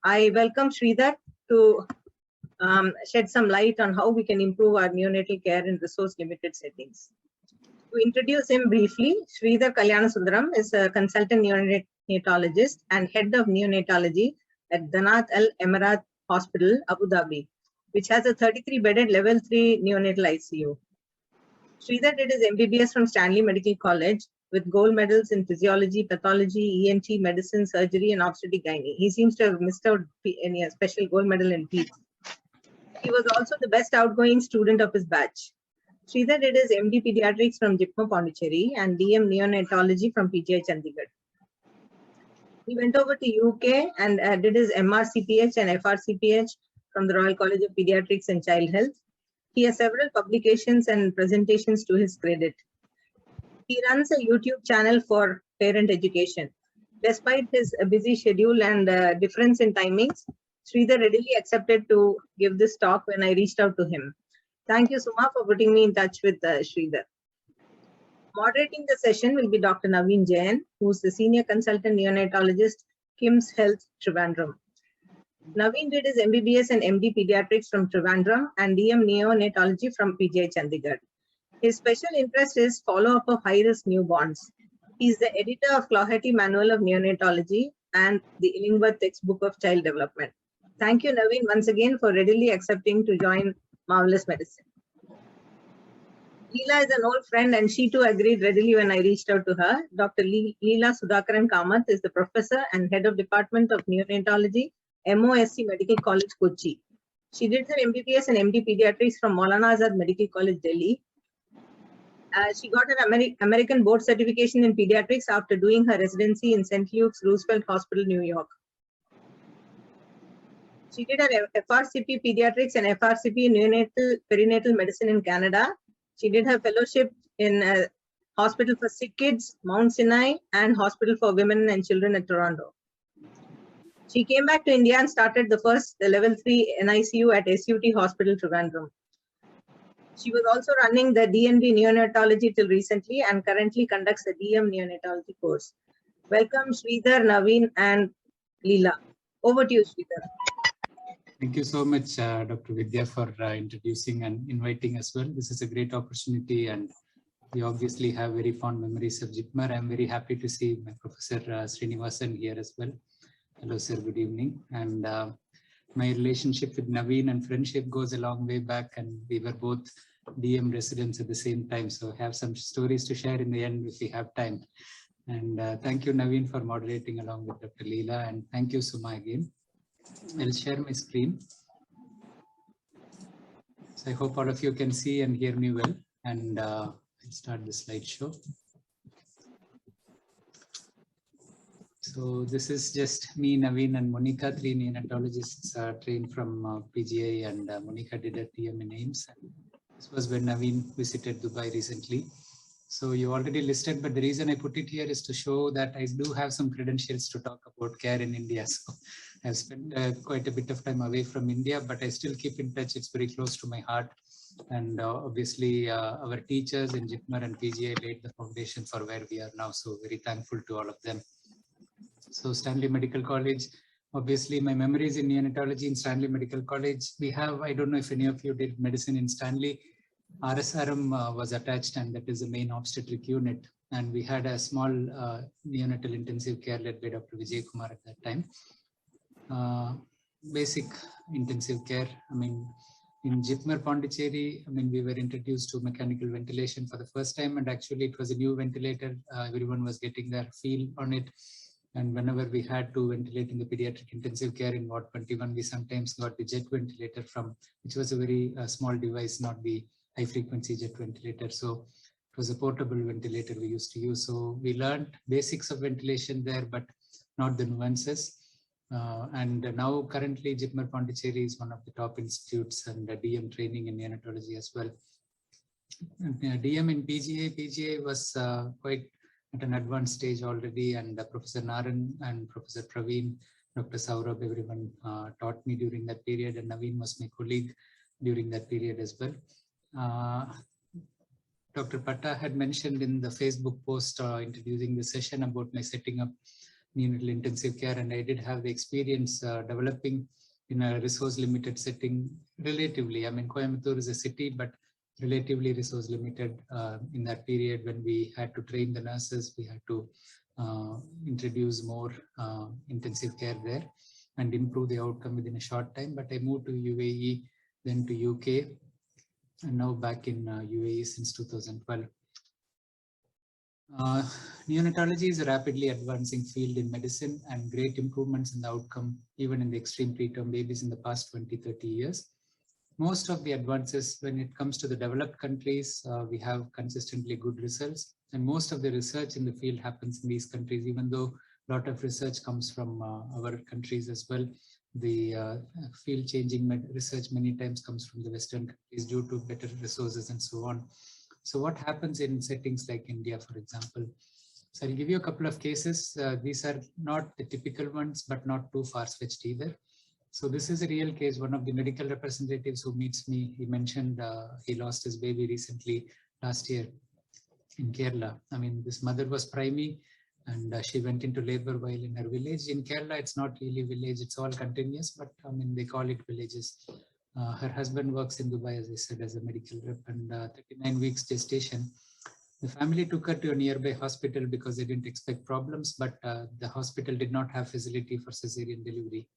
I welcome Sridhar to shed some light on how we can improve our neonatal care in resource-limited settings. To introduce him briefly, Sridhar Kalyanasudaram is a consultant neonatologist and head of neonatology at Danat Al Emirat Hospital, Abu Dhabi, which has a 33-bedded level 3 neonatal ICU. Sridhar did his MBBS from Stanley Medical College with gold medals in physiology, pathology, ENT, medicine, surgery, and obstetric gynae. He seems to have missed out any special gold medal in PEDS. He was also the best outgoing student of his batch. Sridhar did his MD Pediatrics from JIPMER Pondicherry and DM Neonatology from PGI Chandigarh. He went over to UK and did his MRCPH and FRCPH from the Royal College of Pediatrics and Child Health. He has several publications and presentations to his credit. He runs a YouTube channel for parent education. Despite his busy schedule and difference in timings, Sridhar readily accepted to give this talk when I reached out to him. Thank you, Suma, for putting me in touch with Sridhar. Moderating the session will be Dr. Naveen Jain, who is the Senior Consultant Neonatologist, KIMS Health, Trivandrum. Naveen did his MBBS and MD Pediatrics from Trivandrum and DM Neonatology from PGI Chandigarh. His special interest is follow-up of high-risk newborns. He is the editor of Clougherty Manual of Neonatology and the Illingworth Textbook of Child Development. Thank you, Naveen, once again for readily accepting to join Marvelous Medicine. Leela is an old friend and she too agreed readily when I reached out to her. Dr. Leela Sudhakaran Kamath is the professor and head of Department of Neonatology, MOSC Medical College, Kochi. She did her MBBS and MD Pediatrics from Maulana Azad Medical College, Delhi. She got her American board certification in pediatrics after doing her residency in St. Luke's Roosevelt Hospital, New York. She did her FRCP Pediatrics and FRCP Neonatal Perinatal Medicine in Canada. She did her fellowship in Hospital for Sick Kids, Mount Sinai, and Hospital for Women and Children at Toronto. She came back to India and started the first level 3 NICU at SUT Hospital, Trivandrum. She was also running the DNB Neonatology till recently and currently conducts the DM Neonatology course. Welcome, Sridhar, Naveen, and Leela. Over to you, Sridhar. Thank you so much, Dr. Vidya, for introducing and inviting us well. This is a great opportunity and we obviously have very fond memories of JIPMER. I'm very happy to see my Professor Srinivasan here as well. Hello, sir. Good evening. And my relationship with Naveen and friendship goes a long way back, and we were both DM residents at the same time. So I have some stories to share in the end if we have time. And thank you, Naveen, for moderating along with Dr. Leela. And thank you, Suma, again. I'll share my screen. So I hope all of you can see and hear me well. And I'll start the slideshow. So this is just me, Naveen, and Monica, 3 neonatologists trained from PGI, and Monica did a TM in AIIMS. This was when Naveen visited Dubai recently. So you already listed, but the reason I put it here is to show that I do have some credentials to talk about care in India. So I've spent quite a bit of time away from India, but I still keep in touch. It's very close to my heart. And obviously our teachers in JIPMER and PGI laid the foundation for where we are now. So very thankful to all of them. So Stanley Medical College, obviously my memories in neonatology in Stanley Medical College, we have, I don't know if any of you did medicine in Stanley, RSRM was attached, and that is the main obstetric unit. And we had a small neonatal intensive care led by Dr. Vijay Kumar at that time. Basic intensive care. I mean, in JIPMER Pondicherry, I mean, we were introduced to mechanical ventilation for the first time, and actually it was a new ventilator. Everyone was getting their feel on it. And whenever we had to ventilate in the pediatric intensive care in Ward 21, we sometimes got the jet ventilator from, which was a very small device, not the high frequency jet ventilator. So it was a portable ventilator we used to use. So we learned basics of ventilation there, but not the nuances. And now currently JIPMER Pondicherry is one of the top institutes and DM training in neonatology as well. And, DM in PGI was quite at an advanced stage already, and Professor Naran and Professor Praveen, Dr. Saurabh, everyone taught me during that period, and Naveen was my colleague during that period as well. Dr. Patta had mentioned in the Facebook post introducing the session about my setting up neonatal intensive care, and I did have the experience developing in a resource limited setting relatively. I mean, Coimbatore is a city, but relatively resource limited in that period when we had to train the nurses, we had to introduce more intensive care there and improve the outcome within a short time. But I moved to UAE, then to UK, and now back in UAE since 2012. Neonatology is a rapidly advancing field in medicine, and great improvements in the outcome, even in the extreme preterm babies in the past 20-30 years. Most of the advances when it comes to the developed countries, we have consistently good results, and most of the research in the field happens in these countries, even though a lot of research comes from our countries as well. The field changing research many times comes from the Western countries due to better resources and so on. So what happens in settings like India, for example? So I'll give you a couple of cases. These are not the typical ones, but not too far-fetched either. So this is a real case. One of the medical representatives who meets me, he mentioned he lost his baby recently last year in Kerala. I mean, this mother was primey, and she went into labor while in her village. In Kerala, it's not really village, it's all continuous, but I mean, they call it villages. Her husband works in Dubai, as I said, as a medical rep, and 39 weeks gestation. The family took her to a nearby hospital because they didn't expect problems, but the hospital did not have facility for cesarean delivery.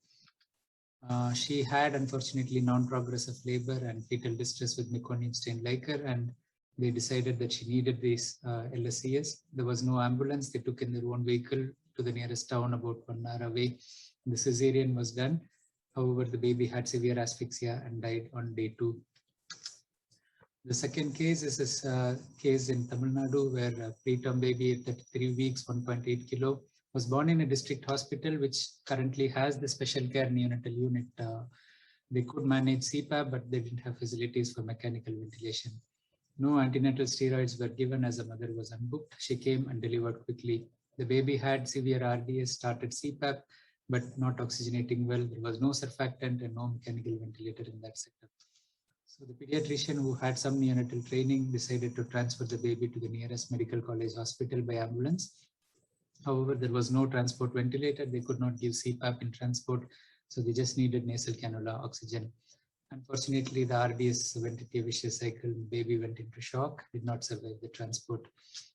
She had, unfortunately, non-progressive labor and fetal distress with meconium stained liquor, and they decided that she needed these LSCS. There was no ambulance. They took in their own vehicle to the nearest town about 1 hour away. The cesarean was done. However, the baby had severe asphyxia and died on day 2. The second case is a case in Tamil Nadu where a preterm baby at 33 weeks, 1.8 kilo, was born in a district hospital which currently has the special care neonatal unit. They could manage CPAP, but they didn't have facilities for mechanical ventilation. No antenatal steroids were given as the mother was unbooked. She came and delivered quickly. The baby had severe RDS, started CPAP, but not oxygenating well. There was no surfactant and no mechanical ventilator in that setup. So the pediatrician, who had some neonatal training, decided to transfer the baby to the nearest medical college hospital by ambulance. However, there was no transport ventilator. They could not give CPAP in transport, so they just needed nasal cannula oxygen. Unfortunately, the RDS went into a vicious cycle. The baby went into shock, did not survive the transport.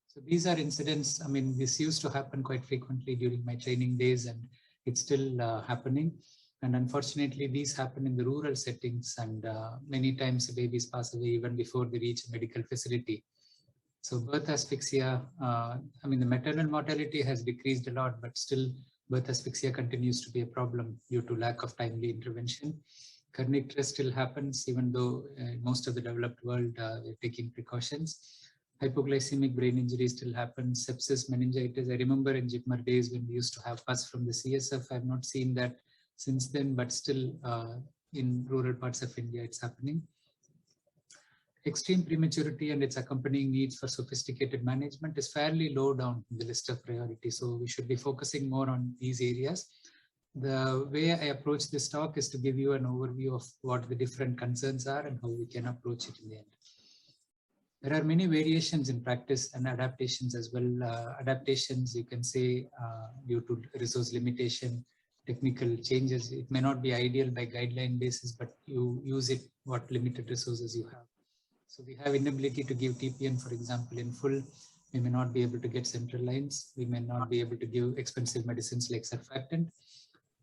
So these are incidents. I mean, this used to happen quite frequently during my training days, and it's still happening. And unfortunately, these happen in the rural settings, and many times the babies pass away even before they reach a medical facility. So birth asphyxia, I mean, the maternal mortality has decreased a lot, but still birth asphyxia continues to be a problem due to lack of timely intervention. Kernicterus still happens, even though most of the developed world they're taking precautions. Hypoglycemic brain injury still happens, sepsis, meningitis. I remember in JIPMER days when we used to have pus from the CSF. I've not seen that since then, but still in rural parts of India, it's happening. Extreme prematurity and its accompanying needs for sophisticated management is fairly low down in the list of priorities. So we should be focusing more on these areas. The way I approach this talk is to give you an overview of what the different concerns are and how we can approach it in the end. There are many variations in practice and adaptations as well. Adaptations, you can say, due to resource limitation, technical changes. It may not be ideal by guideline basis, but you use it what limited resources you have. So we have inability to give TPN, for example, in full. We may not be able to get central lines. We may not be able to give expensive medicines like surfactant.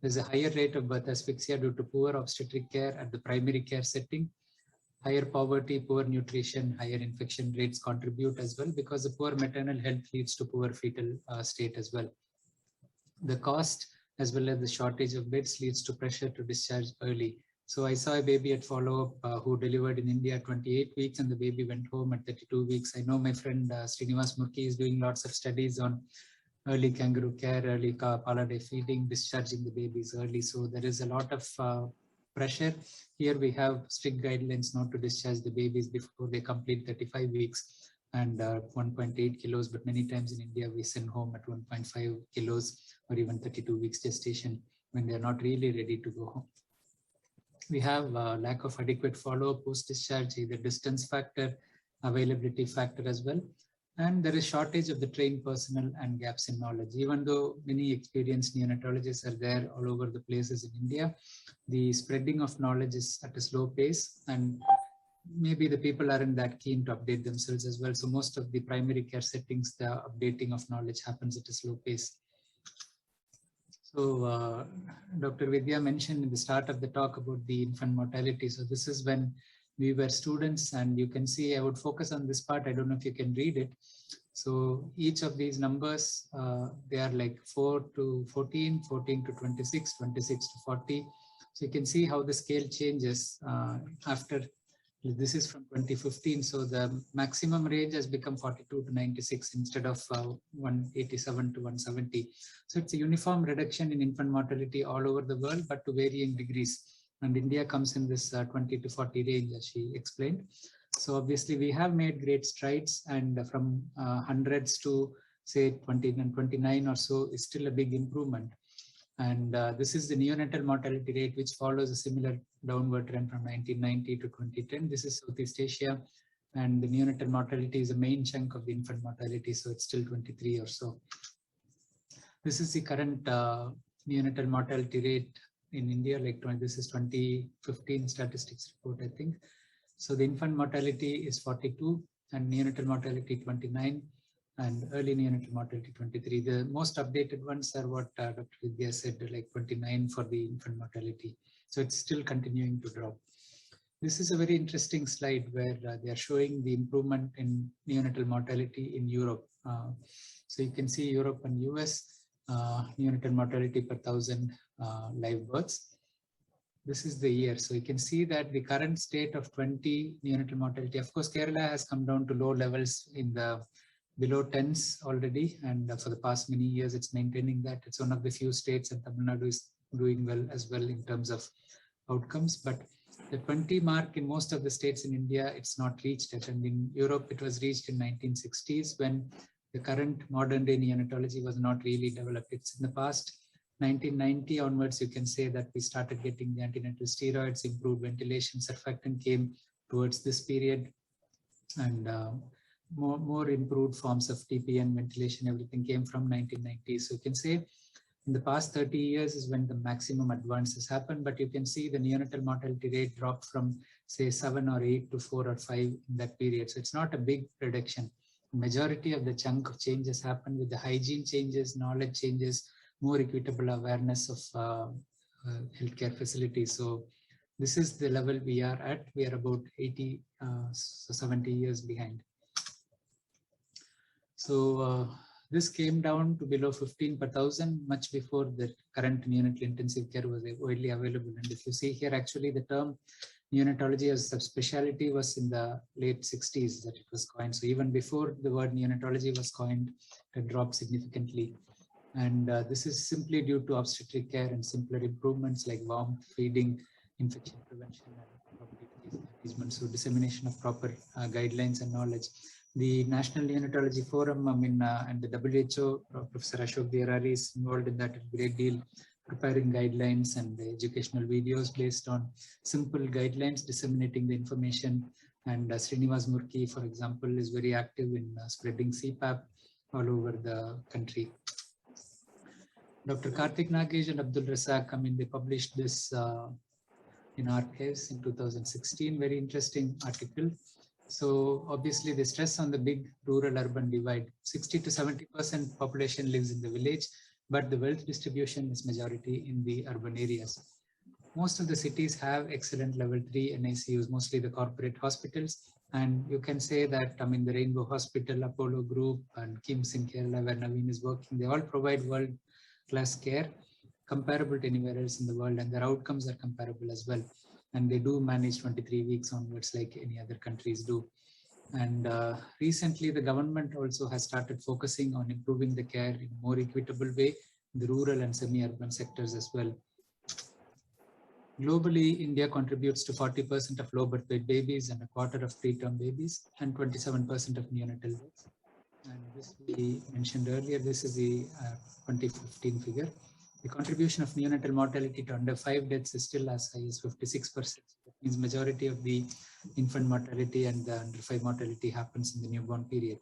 There's a higher rate of birth asphyxia due to poor obstetric care at the primary care setting. Higher poverty, poor nutrition, higher infection rates contribute as well, because the poor maternal health leads to poor fetal state as well. The cost as well as the shortage of beds leads to pressure to discharge early. So I saw a baby at follow-up who delivered in India at 28 weeks and the baby went home at 32 weeks. I know my friend Srinivas Murki is doing lots of studies on early kangaroo care, early pala-day feeding, discharging the babies early. So there is a lot of pressure. Here we have strict guidelines not to discharge the babies before they complete 35 weeks and 1.8 kilos. But many times in India, we send home at 1.5 kilos or even 32 weeks gestation when they're not really ready to go home. We have lack of adequate follow-up post-discharge, either distance factor, availability factor as well. And there is shortage of the trained personnel and gaps in knowledge. Even though many experienced neonatologists are there all over the places in India, the spreading of knowledge is at a slow pace, and maybe the people aren't that keen to update themselves as well. So most of the primary care settings, the updating of knowledge happens at a slow pace. So Dr. Vidya mentioned in the start of the talk about the infant mortality. So this is when we were students, and you can see, I would focus on this part. I don't know if you can read it. So each of these numbers, they are like 4 to 14, 14 to 26, 26 to 40. So you can see how the scale changes after. This is from 2015. So the maximum range has become 42 to 96 instead of 187 to 170. So it's a uniform reduction in infant mortality all over the world, but to varying degrees. And India comes in this 20 to 40 range, as she explained. So obviously we have made great strides, and from hundreds to say 20 and 29 or so is still a big improvement. And this is the neonatal mortality rate, which follows a similar downward trend from 1990 to 2010. This is Southeast Asia, and the neonatal mortality is a main chunk of the infant mortality, so it's still 23 or so. This is the current neonatal mortality rate in India, like this is 2015 statistics report, I think. So the infant mortality is 42, and neonatal mortality 29. And early neonatal mortality 23. The most updated ones are what Dr. Vidya said, like 29 for the infant mortality. So it's still continuing to drop. This is a very interesting slide where they are showing the improvement in neonatal mortality in Europe. So you can see Europe and US neonatal mortality per 1,000 live births. This is the year. So you can see that the current state of 20 neonatal mortality, of course, Kerala has come down to low levels in the below 10s already, and for the past many years it's maintaining that. It's one of the few states, and Tamil Nadu is doing well as well in terms of outcomes. But the 20 mark in most of the states in India, it's not reached yet. And in Europe, it was reached in 1960s when the current modern day neonatology was not really developed. It's in the past 1990 onwards, you can say that we started getting the antenatal steroids, improved ventilation, surfactant came towards this period, and more improved forms of TPN, ventilation, everything came from 1990. So you can say in the past 30 years is when the maximum advances happened, but you can see the neonatal mortality rate dropped from say 7 or 8 to 4 or 5 in that period. So it's not a big reduction. The majority of the chunk of changes happened with the hygiene changes, knowledge changes, more equitable awareness of healthcare facilities. So this is the level we are at. We are about 80, 70 years behind. So this came down to below 15 per 1,000 much before the current neonatal intensive care was widely available. And if you see here, actually the term neonatology as a subspecialty was in the late 60s that it was coined. So even before the word neonatology was coined, it dropped significantly. And this is simply due to obstetric care and simpler improvements like warmth, feeding, infection prevention, and proper disease management. So dissemination of proper guidelines and knowledge. The National Neonatology Forum, and the WHO, Professor Ashok Diarari is involved in that a great deal, preparing guidelines and educational videos based on simple guidelines, disseminating the information. And Srinivas Murki, for example, is very active in spreading CPAP all over the country. Dr. Karthik Nagesh and Abdul Razak, they published this in Archives in 2016, very interesting article. So obviously the stress on the big rural-urban divide, 60 to 70% population lives in the village, but the wealth distribution is majority in the urban areas. Most of the cities have excellent level 3 NICUs, mostly the corporate hospitals. And you can say that, the Rainbow Hospital, Apollo Group, and KIMS in Kerala, where Naveen is working, they all provide world-class care comparable to anywhere else in the world, and their outcomes are comparable as well. And they do manage 23 weeks onwards like any other countries do. And recently, the government also has started focusing on improving the care in a more equitable way in the rural and semi-urban sectors as well. Globally, India contributes to 40% of low birth weight babies and a quarter of preterm babies and 27% of neonatal deaths. And this we mentioned earlier, this is the 2015 figure. The contribution of neonatal mortality to under 5 deaths is still as high as 56%. That means majority of the infant mortality and the under 5 mortality happens in the newborn period.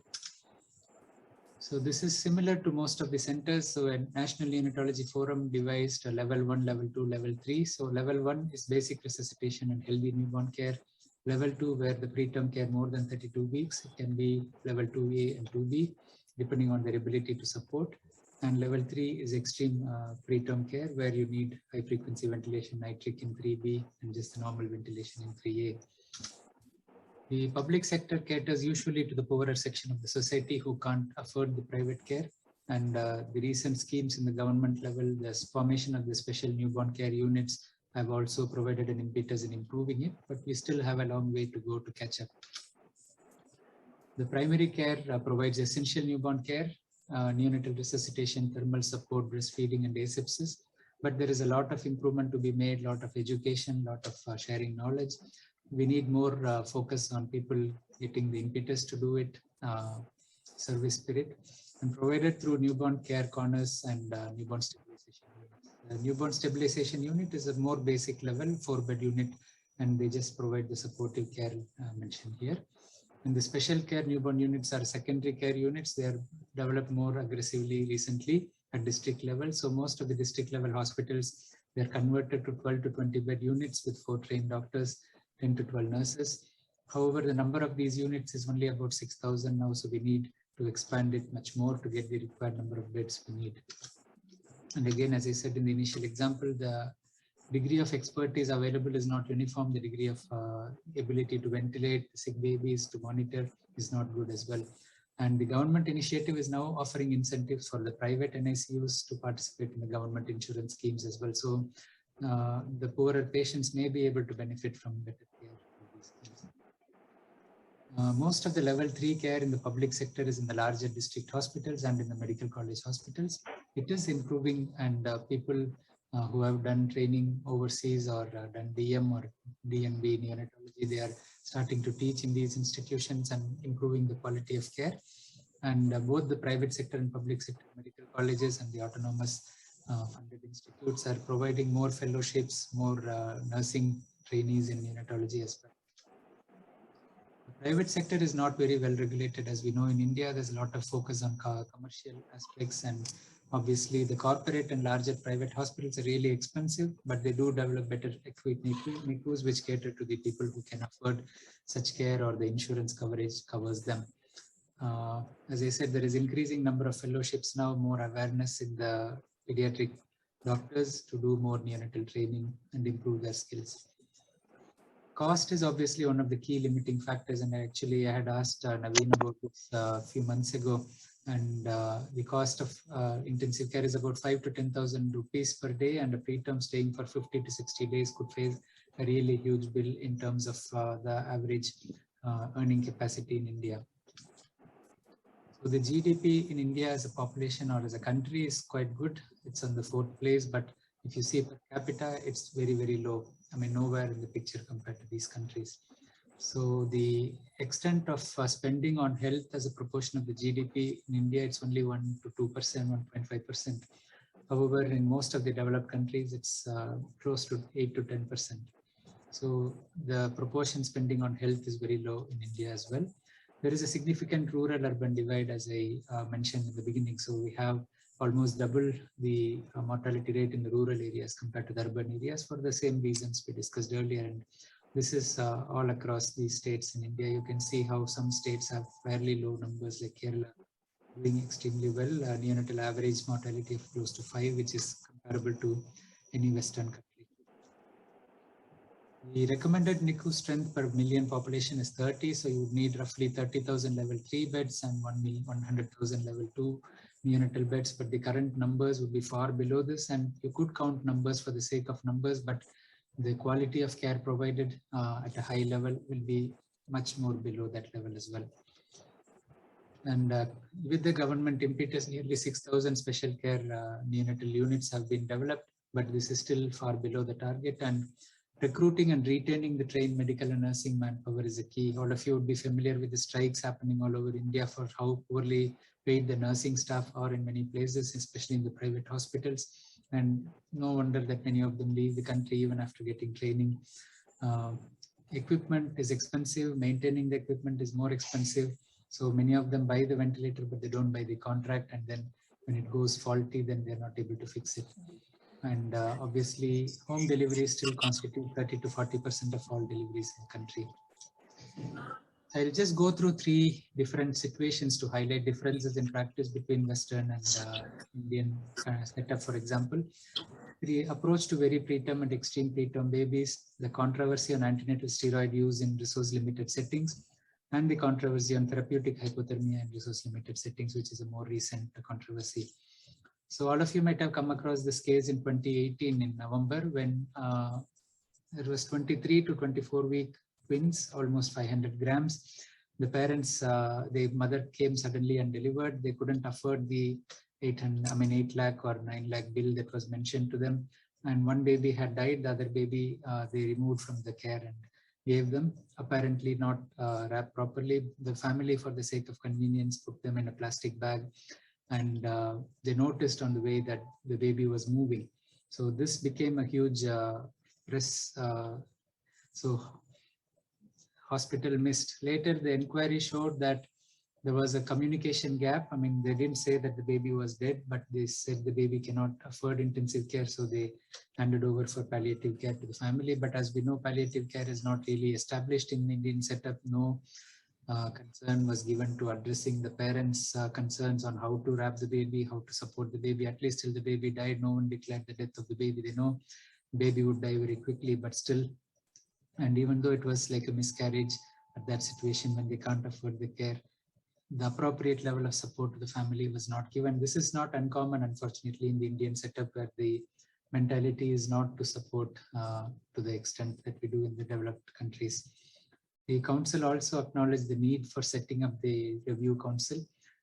So this is similar to most of the centers. So a National Neonatology Forum devised a level 1, level 2, level 3. So level 1 is basic resuscitation and healthy newborn care. Level 2, where the preterm care more than 32 weeks, it can be level 2A and 2B, depending on their ability to support. And level 3 is extreme preterm care, where you need high frequency ventilation, nitric in 3B, and just the normal ventilation in 3A. The public sector caters usually to the poorer section of the society who can't afford the private care. And the recent schemes in the government level, the formation of the special newborn care units have also provided an impetus in improving it, but we still have a long way to go to catch up. The primary care provides essential newborn care, neonatal resuscitation, thermal support, breastfeeding, and asepsis. But there is a lot of improvement to be made, lot of education, lot of sharing knowledge. We need more focus on people getting the impetus to do it, service spirit, and provided through newborn care corners and newborn stabilization units. The newborn stabilization unit is a more basic level, 4-bed unit, and they just provide the supportive care mentioned here. And the special care newborn units are secondary care units. They are developed more aggressively recently at district level. So most of the district level hospitals, they are converted to 12 to 20 bed units with 4 trained doctors, 10 to 12 nurses. However, the number of these units is only about 6,000 now. So we need to expand it much more to get the required number of beds we need. And again, as I said in the initial example, the degree of expertise available is not uniform. The degree of ability to ventilate sick babies, to monitor is not good as well. And the government initiative is now offering incentives for the private NICUs to participate in the government insurance schemes as well. So the poorer patients may be able to benefit from better care. Most of the level 3 care in the public sector is in the larger district hospitals and in the medical college hospitals. It is improving, and people who have done training overseas or done DM or DNB neonatology, they are starting to teach in these institutions and improving the quality of care. And both the private sector and public sector medical colleges and the autonomous funded institutes are providing more fellowships, more nursing trainees in neonatology as well. The private sector is not very well regulated. As we know, in India, there's a lot of focus on commercial aspects, and obviously the corporate and larger private hospitals are really expensive, but they do develop better equipped NICUs which cater to the people who can afford such care or the insurance coverage covers them. As I said, there is increasing number of fellowships now, more awareness in the pediatric doctors to do more neonatal training and improve their skills. Cost is obviously one of the key limiting factors, and actually I had asked Naveen about this a few months ago, and the cost of intensive care is about 5,000 to 10,000 rupees per day, and a preterm staying for 50 to 60 days could face a really huge bill in terms of the average earning capacity in India. So the GDP in India as a population or as a country is quite good. It's on the 4th place, but if you see per capita, it's very, very low. I mean, nowhere in the picture compared to these countries. So the extent of spending on health as a proportion of the GDP in India, it's only 1 to 2%, 1.5%. However, in most of the developed countries, it's close to 8 to 10%. So the proportion spending on health is very low in India as well. There is a significant rural-urban divide, as I mentioned in the beginning. So we have almost double the mortality rate in the rural areas compared to the urban areas for the same reasons we discussed earlier. And this is all across the states in India. You can see how some states have fairly low numbers, like Kerala doing extremely well. Neonatal average mortality of close to 5, which is comparable to any Western country. The recommended NICU strength per million population is 30, so you would need roughly 30,000 level 3 beds and 100,000 level 2 neonatal beds, but the current numbers would be far below this, and you could count numbers for the sake of numbers, but the quality of care provided at a high level will be much more below that level as well. And with the government impetus, nearly 6,000 special care neonatal units have been developed, but this is still far below the target. And recruiting and retaining the trained medical and nursing manpower is a key. All of you would be familiar with the strikes happening all over India for how poorly paid the nursing staff are in many places, especially in the private hospitals. And no wonder that many of them leave the country even after getting training. Equipment is expensive. Maintaining the equipment is more expensive. So many of them buy the ventilator, but they don't buy the contract. And then when it goes faulty, then they're not able to fix it. And obviously, home deliveries still constitute 30 to 40% of all deliveries in the country. I'll just go through 3 different situations to highlight differences in practice between Western and Indian setup. For example, the approach to very preterm and extreme preterm babies, the controversy on antenatal steroid use in resource-limited settings, and the controversy on therapeutic hypothermia in resource-limited settings, which is a more recent controversy. So all of you might have come across this case in 2018 in November when there was 23 to 24 week twins, almost 500 grams. The parents, the mother came suddenly and delivered. They couldn't afford the 8 lakh or 9 lakh bill that was mentioned to them. And one baby had died. The other baby they removed from the care and gave them, apparently not wrapped properly. The family, for the sake of convenience, put them in a plastic bag. And they noticed on the way that the baby was moving. So this became a huge press. So hospital missed. Later, the inquiry showed that there was a communication gap. I mean, they didn't say that the baby was dead, but they said the baby cannot afford intensive care. So they handed over for palliative care to the family. But as we know, palliative care is not really established in the Indian setup. No concern was given to addressing the parents' concerns on how to wrap the baby, how to support the baby. At least till the baby died, no one declared the death of the baby. They know the baby would die very quickly, but still. And even though it was like a miscarriage at that situation when they can't afford the care, the appropriate level of support to the family was not given. This is not uncommon, unfortunately, in the Indian setup, where the mentality is not to support to the extent that we do in the developed countries. The council also acknowledged the need for setting up the review council,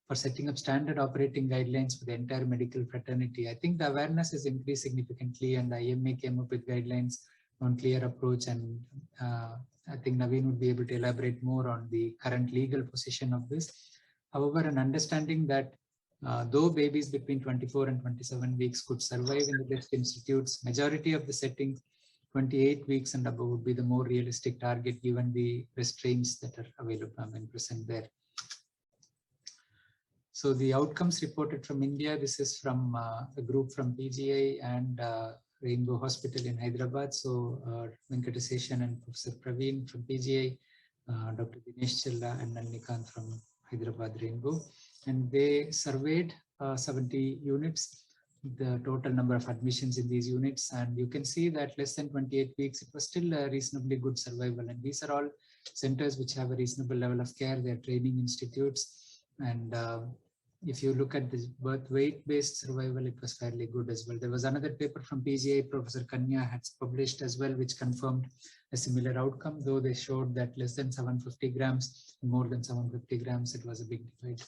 for setting up standard operating guidelines for the entire medical fraternity. I think the awareness has increased significantly, and the IMA came up with guidelines on clear approach. And I think Naveen would be able to elaborate more on the current legal position of this. However, an understanding that though babies between 24 and 27 weeks could survive in the best institutes, majority of the settings, 28 weeks and above would be the more realistic target given the restraints that are available and present there. So the outcomes reported from India, this is from a group from PGI and Rainbow Hospital in Hyderabad. So Venkataseshan and Professor Praveen from PGI, Dr. Dinesh Chella and Nalnikant from Hyderabad Rainbow. And they surveyed 70 units, the total number of admissions in these units. And you can see that less than 28 weeks, it was still a reasonably good survival. And these are all centers which have a reasonable level of care. They're training institutes. And if you look at this birth weight based survival, it was fairly good as well. There was another paper from PGI, Professor Kanya had published as well, which confirmed a similar outcome, though they showed that less than 750 grams, more than 750 grams, it was a big divide.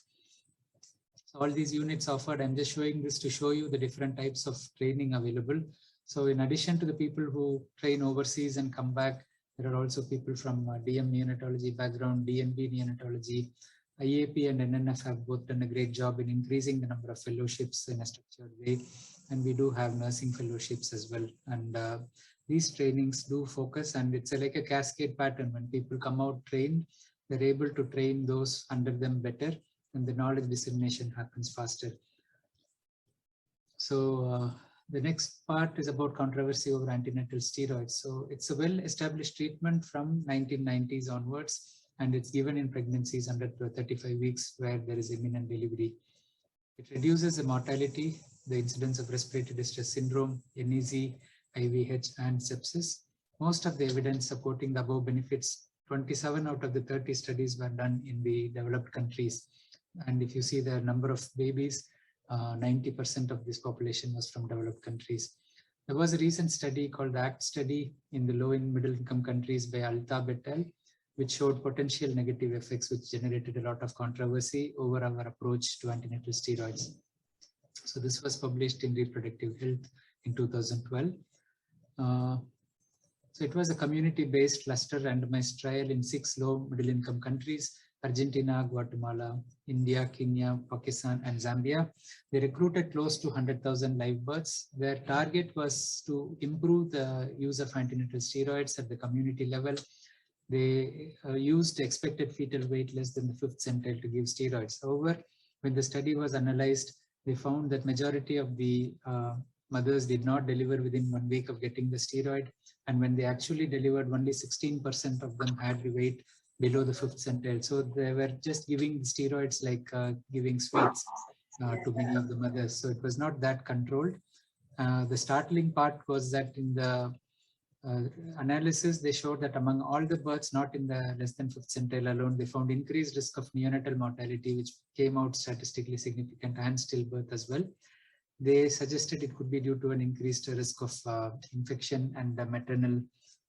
So all these units offered, I'm just showing this to show you the different types of training available. So in addition to the people who train overseas and come back, there are also people from DM neonatology background, DNB neonatology. IAP and NNF have both done a great job in increasing the number of fellowships in a structured way. And we do have nursing fellowships as well. And these trainings do focus, and it's like a cascade pattern. When people come out trained, they're able to train those under them better, and the knowledge dissemination happens faster. So the next part is about controversy over antenatal steroids. So it's a well-established treatment from 1990s onwards, and it's given in pregnancies under 35 weeks where there is imminent delivery. It reduces the mortality, the incidence of respiratory distress syndrome, NEC, IVH, and sepsis. Most of the evidence supporting the above benefits, 27 out of the 30 studies were done in the developed countries. And if you see the number of babies, 90% of this population was from developed countries. There was a recent study called the ACT study in the low and middle income countries by Altab et al., which showed potential negative effects, which generated a lot of controversy over our approach to antenatal steroids. So this was published in Reproductive Health in 2012. So it was a community-based cluster randomized trial in 6 low middle income countries: Argentina, Guatemala, India, Kenya, Pakistan, and Zambia. They recruited close to 100,000 live births. Their target was to improve the use of antenatal steroids at the community level, they used expected fetal weight less than the 5th centile to give steroids. However, when the study was analyzed, they found that majority of the mothers did not deliver within 1 week of getting the steroid. And when they actually delivered, only 16% of them had the weight below the 5th centile. So they were just giving steroids like giving sweets to many of the mothers. So it was not that controlled. The startling part was that in the analysis, they showed that among all the births not in the less than 5th centile alone, they found increased risk of neonatal mortality, which came out statistically significant, and stillbirth as well. They suggested it could be due to an increased risk of infection and maternal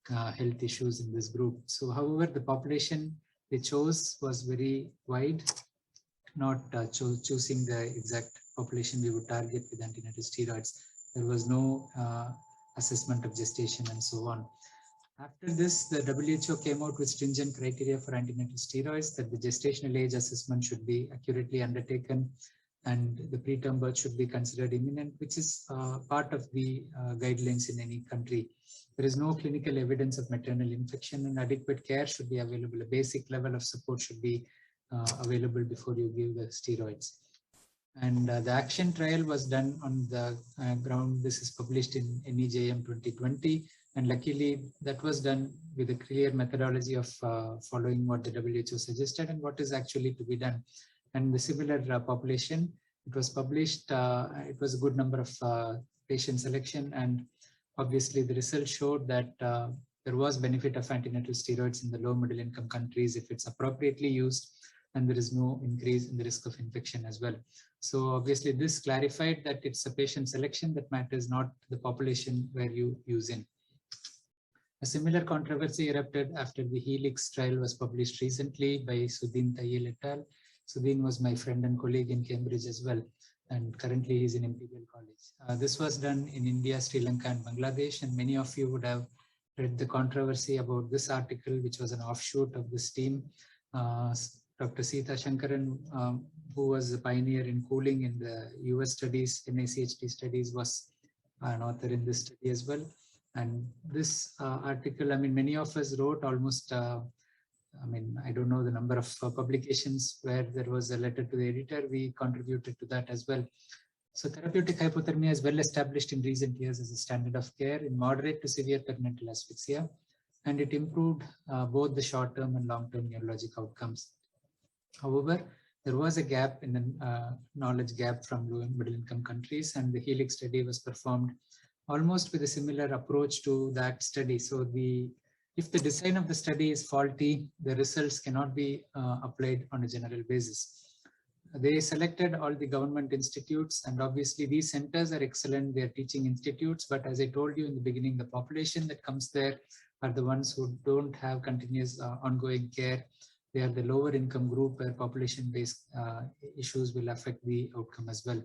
health issues in this group. So, however, the population they chose was very wide, not choosing the exact population we would target with antenatal steroids. There was no assessment of gestation and so on. After this, the WHO came out with stringent criteria for antenatal steroids, that the gestational age assessment should be accurately undertaken and the preterm birth should be considered imminent, which is part of the guidelines in any country. There is no clinical evidence of maternal infection, and adequate care should be available. A basic level of support should be available before you give the steroids. And the action trial was done on the ground. This is published in NEJM 2020. And luckily, that was done with a clear methodology of following what the WHO suggested and what is actually to be done. And the similar population, it was published, it was a good number of patient selection. And obviously, the results showed that there was benefit of antenatal steroids in the low middle income countries if it's appropriately used, and there is no increase in the risk of infection as well. So obviously this clarified that it's a patient selection that matters, not the population where you use in. A similar controversy erupted after the Helix trial was published recently by Sudhin Tayil et al. Sudhin was my friend and colleague in Cambridge as well, and currently he's in Imperial College. This was done in India, Sri Lanka, and Bangladesh, and many of you would have read the controversy about this article, which was an offshoot of this team. Dr. Sita Shankaran, who was a pioneer in cooling in the US studies, NICHD studies, was an author in this study as well. And this article, I mean, many of us wrote almost, I don't know the number of publications where there was a letter to the editor. We contributed to that as well. So therapeutic hypothermia is well established in recent years as a standard of care in moderate to severe perinatal asphyxia, and it improved both the short-term and long-term neurologic outcomes. However, there was a gap in the knowledge gap from low and middle income countries, and the Helix study was performed almost with a similar approach to that study. So if the design of the study is faulty, the results cannot be applied on a general basis. They selected all the government institutes, and obviously these centers are excellent. They are teaching institutes, but as I told you in the beginning, the population that comes there are the ones who don't have continuous ongoing care. They are the lower income group where population-based issues will affect the outcome as well.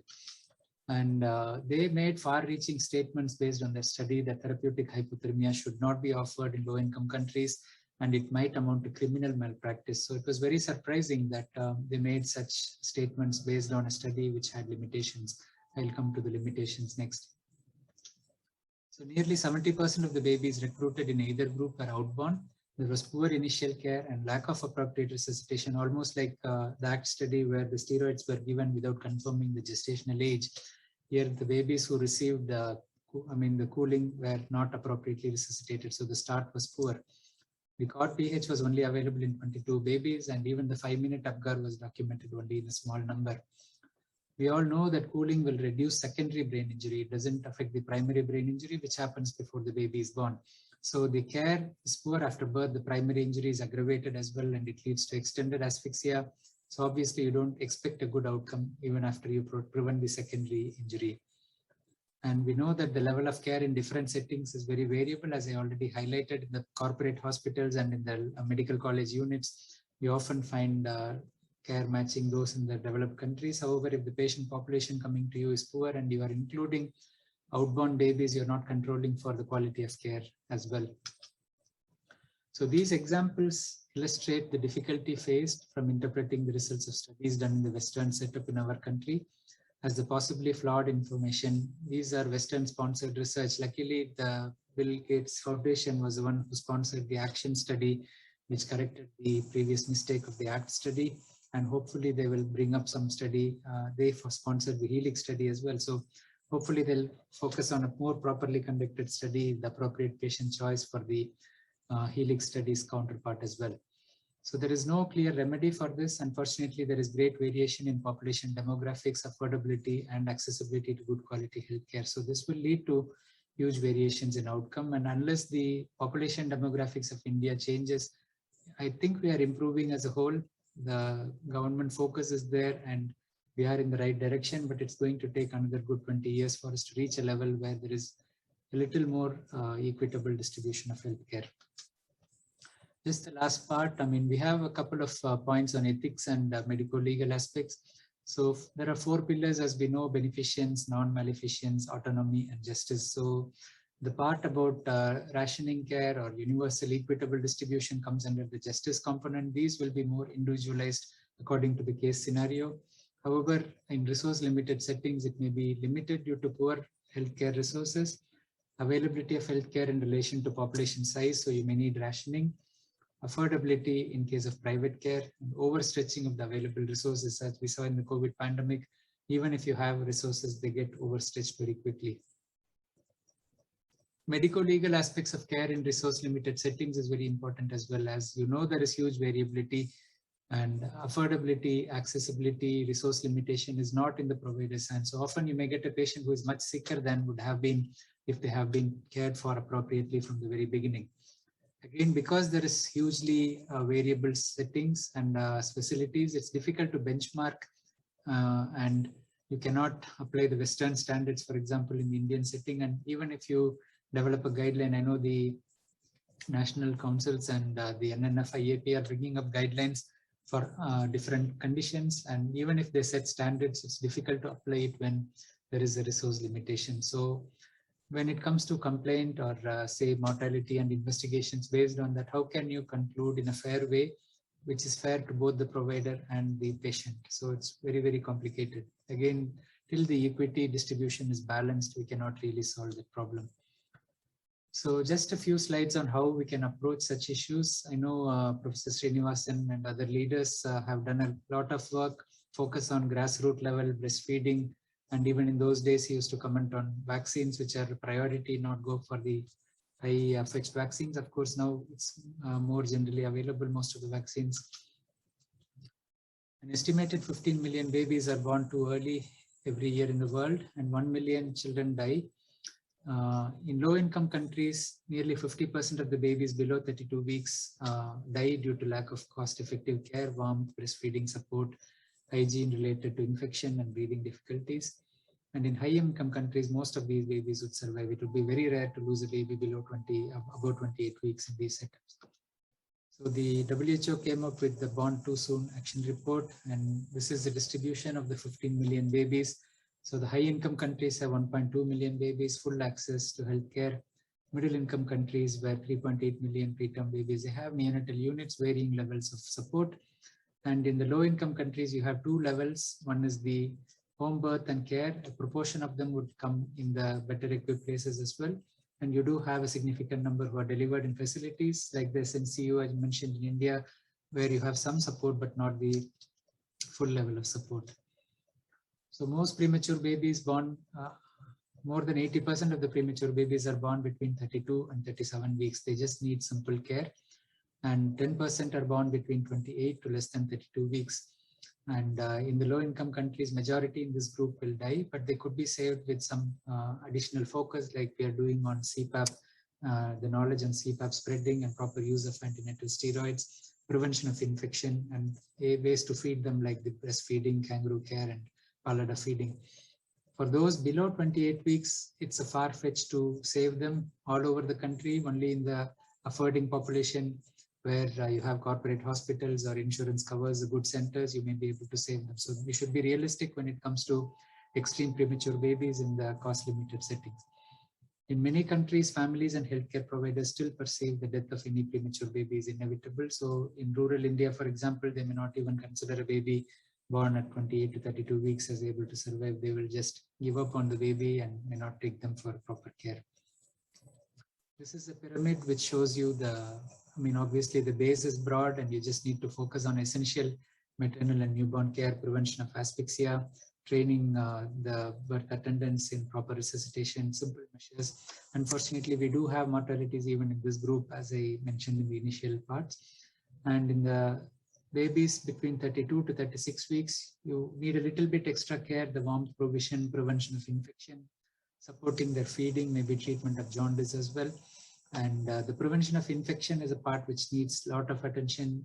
And they made far-reaching statements based on their study that therapeutic hypothermia should not be offered in low-income countries, and it might amount to criminal malpractice. So it was very surprising that they made such statements based on a study which had limitations. I'll come to the limitations next. So nearly 70% of the babies recruited in either group were outborn. There was poor initial care and lack of appropriate resuscitation, almost like the ACT study where the steroids were given without confirming the gestational age. Here, the babies who received the cooling were not appropriately resuscitated, so the start was poor. The COD pH was only available in 22 babies, and even the 5-minute Apgar was documented only in a small number. We all know that cooling will reduce secondary brain injury. It doesn't affect the primary brain injury, which happens before the baby is born. So the care is poor after birth. The primary injury is aggravated as well, and it leads to extended asphyxia. So obviously you don't expect a good outcome even after you prevent the secondary injury. And we know that the level of care in different settings is very variable, as I already highlighted. In the corporate hospitals and in the medical college units, you often find care matching those in the developed countries. However, if the patient population coming to you is poor and you are including outborn babies, you're not controlling for the quality of care as well. So these examples illustrate the difficulty faced from interpreting the results of studies done in the Western setup in our country as the possibly flawed information. These are Western sponsored research. Luckily, the Bill Gates Foundation was the one who sponsored the ACTION study, which corrected the previous mistake of the ACT study. And hopefully they will bring up some study. They sponsored the HELIX study as well. So hopefully they'll focus on a more properly conducted study, the appropriate patient choice for the HELIX studies counterpart as well. So there is no clear remedy for this. Unfortunately, there is great variation in population demographics, affordability, and accessibility to good quality healthcare. So this will lead to huge variations in outcome. And unless the population demographics of India changes, I think we are improving as a whole. The government focus is there and we are in the right direction, but it's going to take another good 20 years for us to reach a level where there is a little more equitable distribution of healthcare. Just the last part, I mean, we have a couple of points on ethics and medico-legal aspects. So there are 4 pillars, as we know: beneficence, non-maleficence, autonomy, and justice. So the part about rationing care or universal equitable distribution comes under the justice component. These will be more individualized according to the case scenario. However, in resource limited settings, it may be limited due to poor healthcare resources, availability of healthcare in relation to population size, so you may need rationing, affordability in case of private care, and overstretching of the available resources, as we saw in the COVID pandemic. Even if you have resources, they get overstretched very quickly. Medico-legal aspects of care in resource-limited settings is very important as well. As you know, there is huge variability, and affordability, accessibility, resource limitation is not in the provider's hands. So often you may get a patient who is much sicker than would have been if they have been cared for appropriately from the very beginning. Again, because there is hugely variable settings and facilities, it's difficult to benchmark and you cannot apply the Western standards, for example, in the Indian setting. And even if you develop a guideline, I know the national councils and the NNF IAP are bringing up guidelines for different conditions. And even if they set standards, it's difficult to apply it when there is a resource limitation. So when it comes to complaint or say mortality and investigations based on that, how can you conclude in a fair way, which is fair to both the provider and the patient? So it's very, very complicated. Again, till the equity distribution is balanced, we cannot really solve the problem. So just a few slides on how we can approach such issues. I know Professor Srinivasan and other leaders have done a lot of work, focus on grassroots level breastfeeding. And even in those days, he used to comment on vaccines, which are a priority, not go for the high fetched vaccines. Of course, now it's more generally available, most of the vaccines. An estimated 15 million babies are born too early every year in the world, and 1 million children die. In low-income countries, nearly 50% of the babies below 32 weeks die due to lack of cost-effective care, warmth, breastfeeding support, hygiene related to infection and breathing difficulties. And in high-income countries, most of these babies would survive. It would be very rare to lose a baby below about 28 weeks in these setups. So the WHO came up with the Born Too Soon Action Report, and this is the distribution of the 15 million babies. So the high-income countries have 1.2 million babies, full access to healthcare. Middle-income countries, where 3.8 million preterm babies, they have neonatal units, varying levels of support. And in the low-income countries, you have 2 levels. One is the home birth and care. A proportion of them would come in the better equipped places as well. And you do have a significant number who are delivered in facilities like the SNCU, as mentioned in India, where you have some support, but not the full level of support. So most premature babies born, more than 80% of the premature babies are born between 32 and 37 weeks. They just need simple care. And 10% are born between 28 to less than 32 weeks. And in the low-income countries, majority in this group will die, but they could be saved with some additional focus, like we are doing on CPAP, the knowledge on CPAP spreading and proper use of antenatal steroids, prevention of infection, and ways to feed them like the breastfeeding, kangaroo care, and Pallada feeding. For those below 28 weeks, it's a far-fetched to save them all over the country. Only in the affording population where you have corporate hospitals or insurance covers the good centers, you may be able to save them. So we should be realistic when it comes to extreme premature babies in the cost-limited settings. In many countries, families and healthcare providers still perceive the death of any premature baby is inevitable. So in rural India, for example, they may not even consider a baby born at 28 to 32 weeks as able to survive. They will just give up on the baby and may not take them for proper care. This is a pyramid which shows you obviously the base is broad and you just need to focus on essential maternal and newborn care, prevention of asphyxia, training the birth attendants in proper resuscitation, simple measures. Unfortunately, we do have mortalities even in this group, as I mentioned in the initial parts. And in the babies between 32 to 36 weeks, you need a little bit extra care, the warmth provision, prevention of infection, supporting their feeding, maybe treatment of jaundice as well. And the prevention of infection is a part which needs a lot of attention,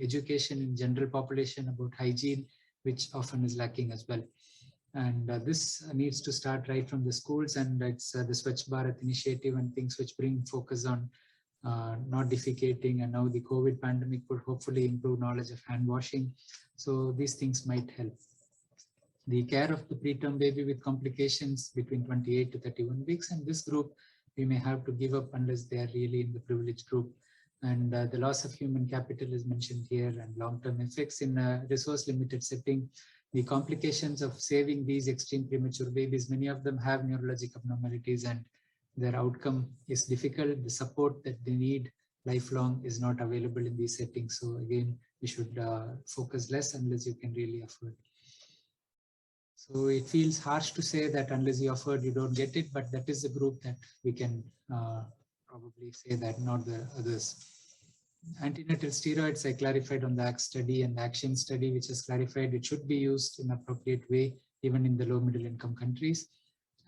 education in general population about hygiene, which often is lacking as well. And this needs to start right from the schools, and it's the Swachh Bharat initiative and things which bring focus on not defecating, and now the COVID pandemic would hopefully improve knowledge of hand washing. So these things might help. The care of the preterm baby with complications between 28 to 31 weeks, and this group we may have to give up unless they are really in the privileged group. And the loss of human capital is mentioned here, and long-term effects in a resource-limited setting. The complications of saving these extreme premature babies, many of them have neurologic abnormalities and their outcome is difficult. The support that they need lifelong is not available in these settings. So again, we should focus less unless you can really afford. So it feels harsh to say that unless you afford, you don't get it, but that is a group that we can probably say that, not the others. Antenatal steroids, I clarified on the ACT study and the ACTION study, which has clarified it should be used in an appropriate way, even in the low middle income countries.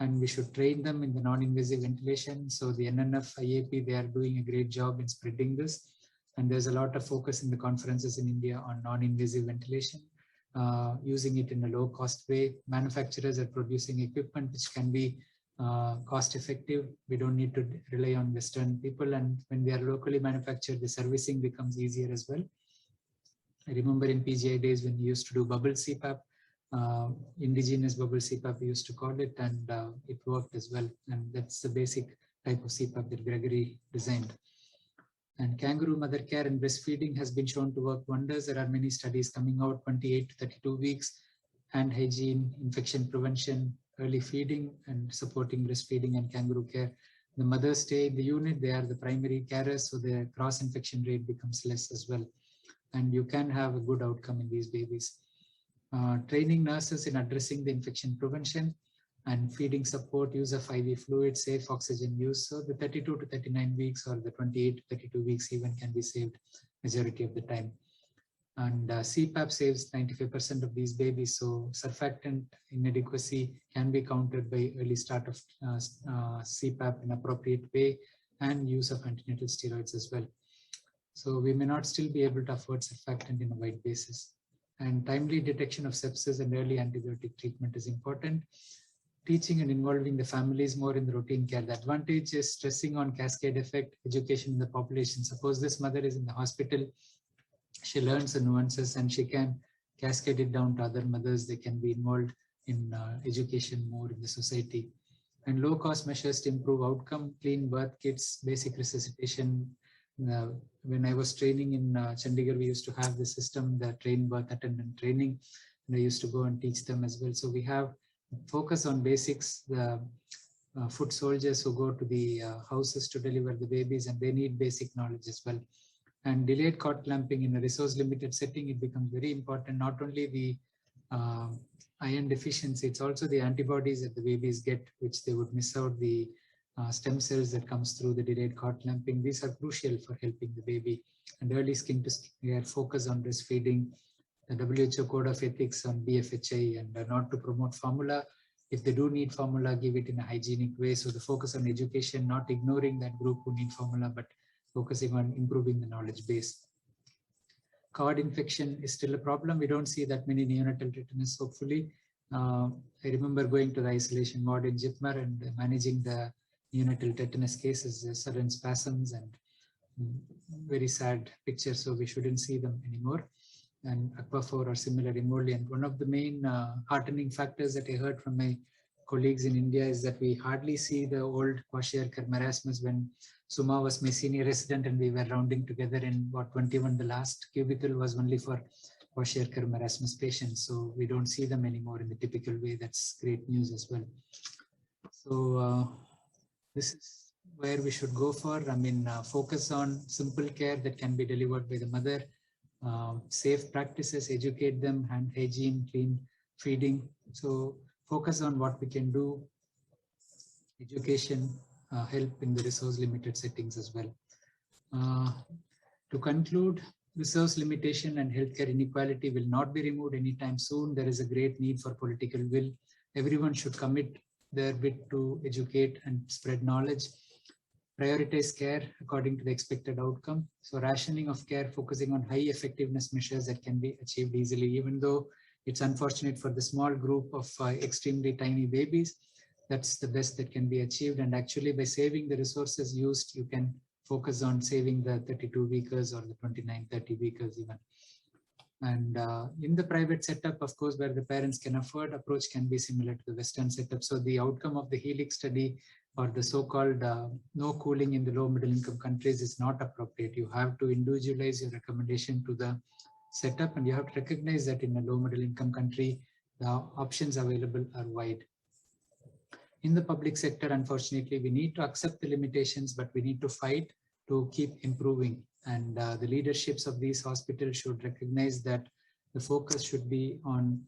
And we should train them in the non-invasive ventilation. So the NNF, IAP, they are doing a great job in spreading this. And there's a lot of focus in the conferences in India on non-invasive ventilation. Using it in a low cost way. Manufacturers are producing equipment which can be cost effective. We don't need to rely on Western people, and when they are locally manufactured, the servicing becomes easier as well. I remember in PGI days when we used to do bubble CPAP, indigenous bubble CPAP we used to call it, and it worked as well. And that's the basic type of CPAP that Gregory designed. And kangaroo mother care and breastfeeding has been shown to work wonders. There are many studies coming out, 28 to 32 weeks, hand hygiene, infection prevention, early feeding, and supporting breastfeeding and kangaroo care. The mothers stay in the unit, they are the primary carers, so the cross-infection rate becomes less as well. And you can have a good outcome in these babies. Training nurses in addressing the infection prevention and feeding support, use of IV fluid, safe oxygen use. So the 32 to 39 weeks or the 28 to 32 weeks even can be saved majority of the time. And CPAP saves 95% of these babies. So surfactant inadequacy can be countered by early start of CPAP in appropriate way and use of antenatal steroids as well. So we may not still be able to afford surfactant in a wide basis. And timely detection of sepsis and early antibiotic treatment is important. Teaching and involving the families more in the routine care. The advantage is stressing on cascade effect, education in the population. Suppose this mother is in the hospital, she learns the nuances and she can cascade it down to other mothers. They can be involved in education more in the society. And low cost measures to improve outcome, clean birth kits, basic resuscitation. When I was training in Chandigarh, we used to have the system, the trained birth attendant training, and I used to go and teach them as well. So we have focus on basics, the foot soldiers who go to the houses to deliver the babies, and they need basic knowledge as well. And delayed cord clamping in a resource limited setting, it becomes very important. Not only the iron deficiency, it's also the antibodies that the babies get, which they would miss out, the stem cells that comes through the delayed cord clamping. These are crucial for helping the baby. And early skin to skin care, focus on breastfeeding, the WHO code of ethics on BFHI, and not to promote formula. If they do need formula, give it in a hygienic way. So the focus on education, not ignoring that group who need formula, but focusing on improving the knowledge base. Cord infection is still a problem. We don't see that many neonatal tetanus, hopefully. I remember going to the isolation ward in JIPMER and managing the neonatal tetanus cases, sudden spasms and very sad pictures. So we shouldn't see them anymore. And Aquaphor or similar emollient. One of the main heartening factors that I heard from my colleagues in India is that we hardly see the old Kwashiorkor marasmus. When Suma was my senior resident and we were rounding together in what 21, the last cubicle was only for Kwashiorkor marasmus patients. So we don't see them anymore in the typical way. That's great news as well. So this is where we should go for. I mean, focus on simple care that can be delivered by the mother, safe practices, educate them, hand hygiene, clean feeding. So focus on what we can do, education, help in the resource limited settings as well. To conclude, resource limitation and healthcare inequality will not be removed anytime soon. There is a great need for political will. Everyone should commit their bit to educate and spread knowledge. Prioritize care according to the expected outcome. So rationing of care, focusing on high effectiveness measures that can be achieved easily, even though it's unfortunate for the small group of extremely tiny babies. That's the best that can be achieved. And actually by saving the resources used, you can focus on saving the 32 weekers or the 29, 30 weekers even. And in the private setup, of course, where the parents can afford, approach can be similar to the Western setup. So the outcome of the Helix study or the so-called no cooling in the low middle income countries is not appropriate. You have to individualize your recommendation to the setup, and you have to recognize that in a low middle income country, the options available are wide. In the public sector, unfortunately, we need to accept the limitations, but we need to fight to keep improving. And the leaderships of these hospitals should recognize that the focus should be on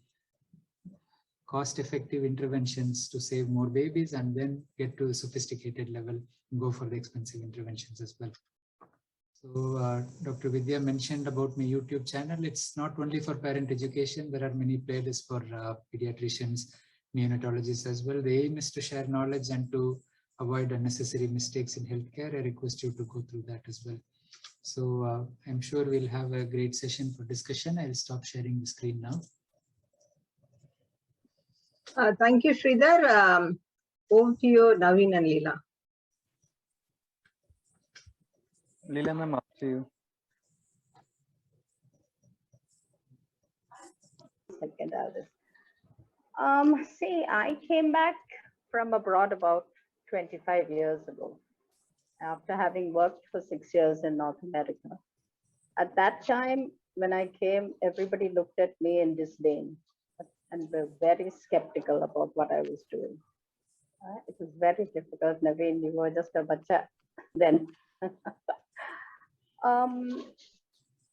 cost-effective interventions to save more babies, and then get to the sophisticated level and go for the expensive interventions as well. So Dr. Vidya mentioned about my YouTube channel. It's not only for parent education. There are many playlists for pediatricians, neonatologists as well. The aim is to share knowledge and to avoid unnecessary mistakes in healthcare. I request you to go through that as well. So I'm sure we'll have a great session for discussion. I'll stop sharing the screen now. Thank you, Sridhar. Over to you, Naveen and Leela. Leela ma'am, up to you. Second see, I came back from abroad about 25 years ago after having worked for 6 years in North America. At that time, when I came, everybody looked at me in disdain and were very skeptical about what I was doing. It was very difficult. Naveen, you were just a bacha then.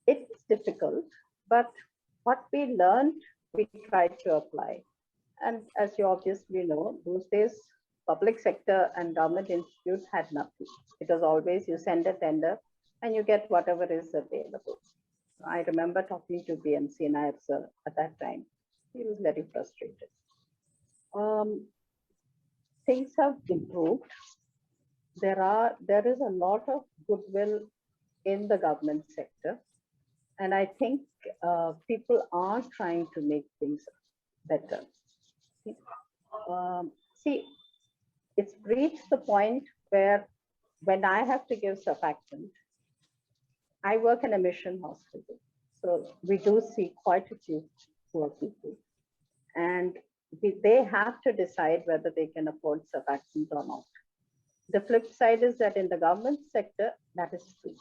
It's difficult, but what we learned, we tried to apply. And as you obviously know, those days, public sector and government institutes had nothing. It was always you send a tender and you get whatever is available. I remember talking to BMC Nair sir at that time. He was very frustrated. Things have improved. There is a lot of goodwill in the government sector. And I think people are trying to make things better. See, it's reached the point where when I have to give surfactant, I work in a mission hospital. So we do see quite a few poor people. And they have to decide whether they can afford surfactant or not. The flip side is that in the government sector, that is free.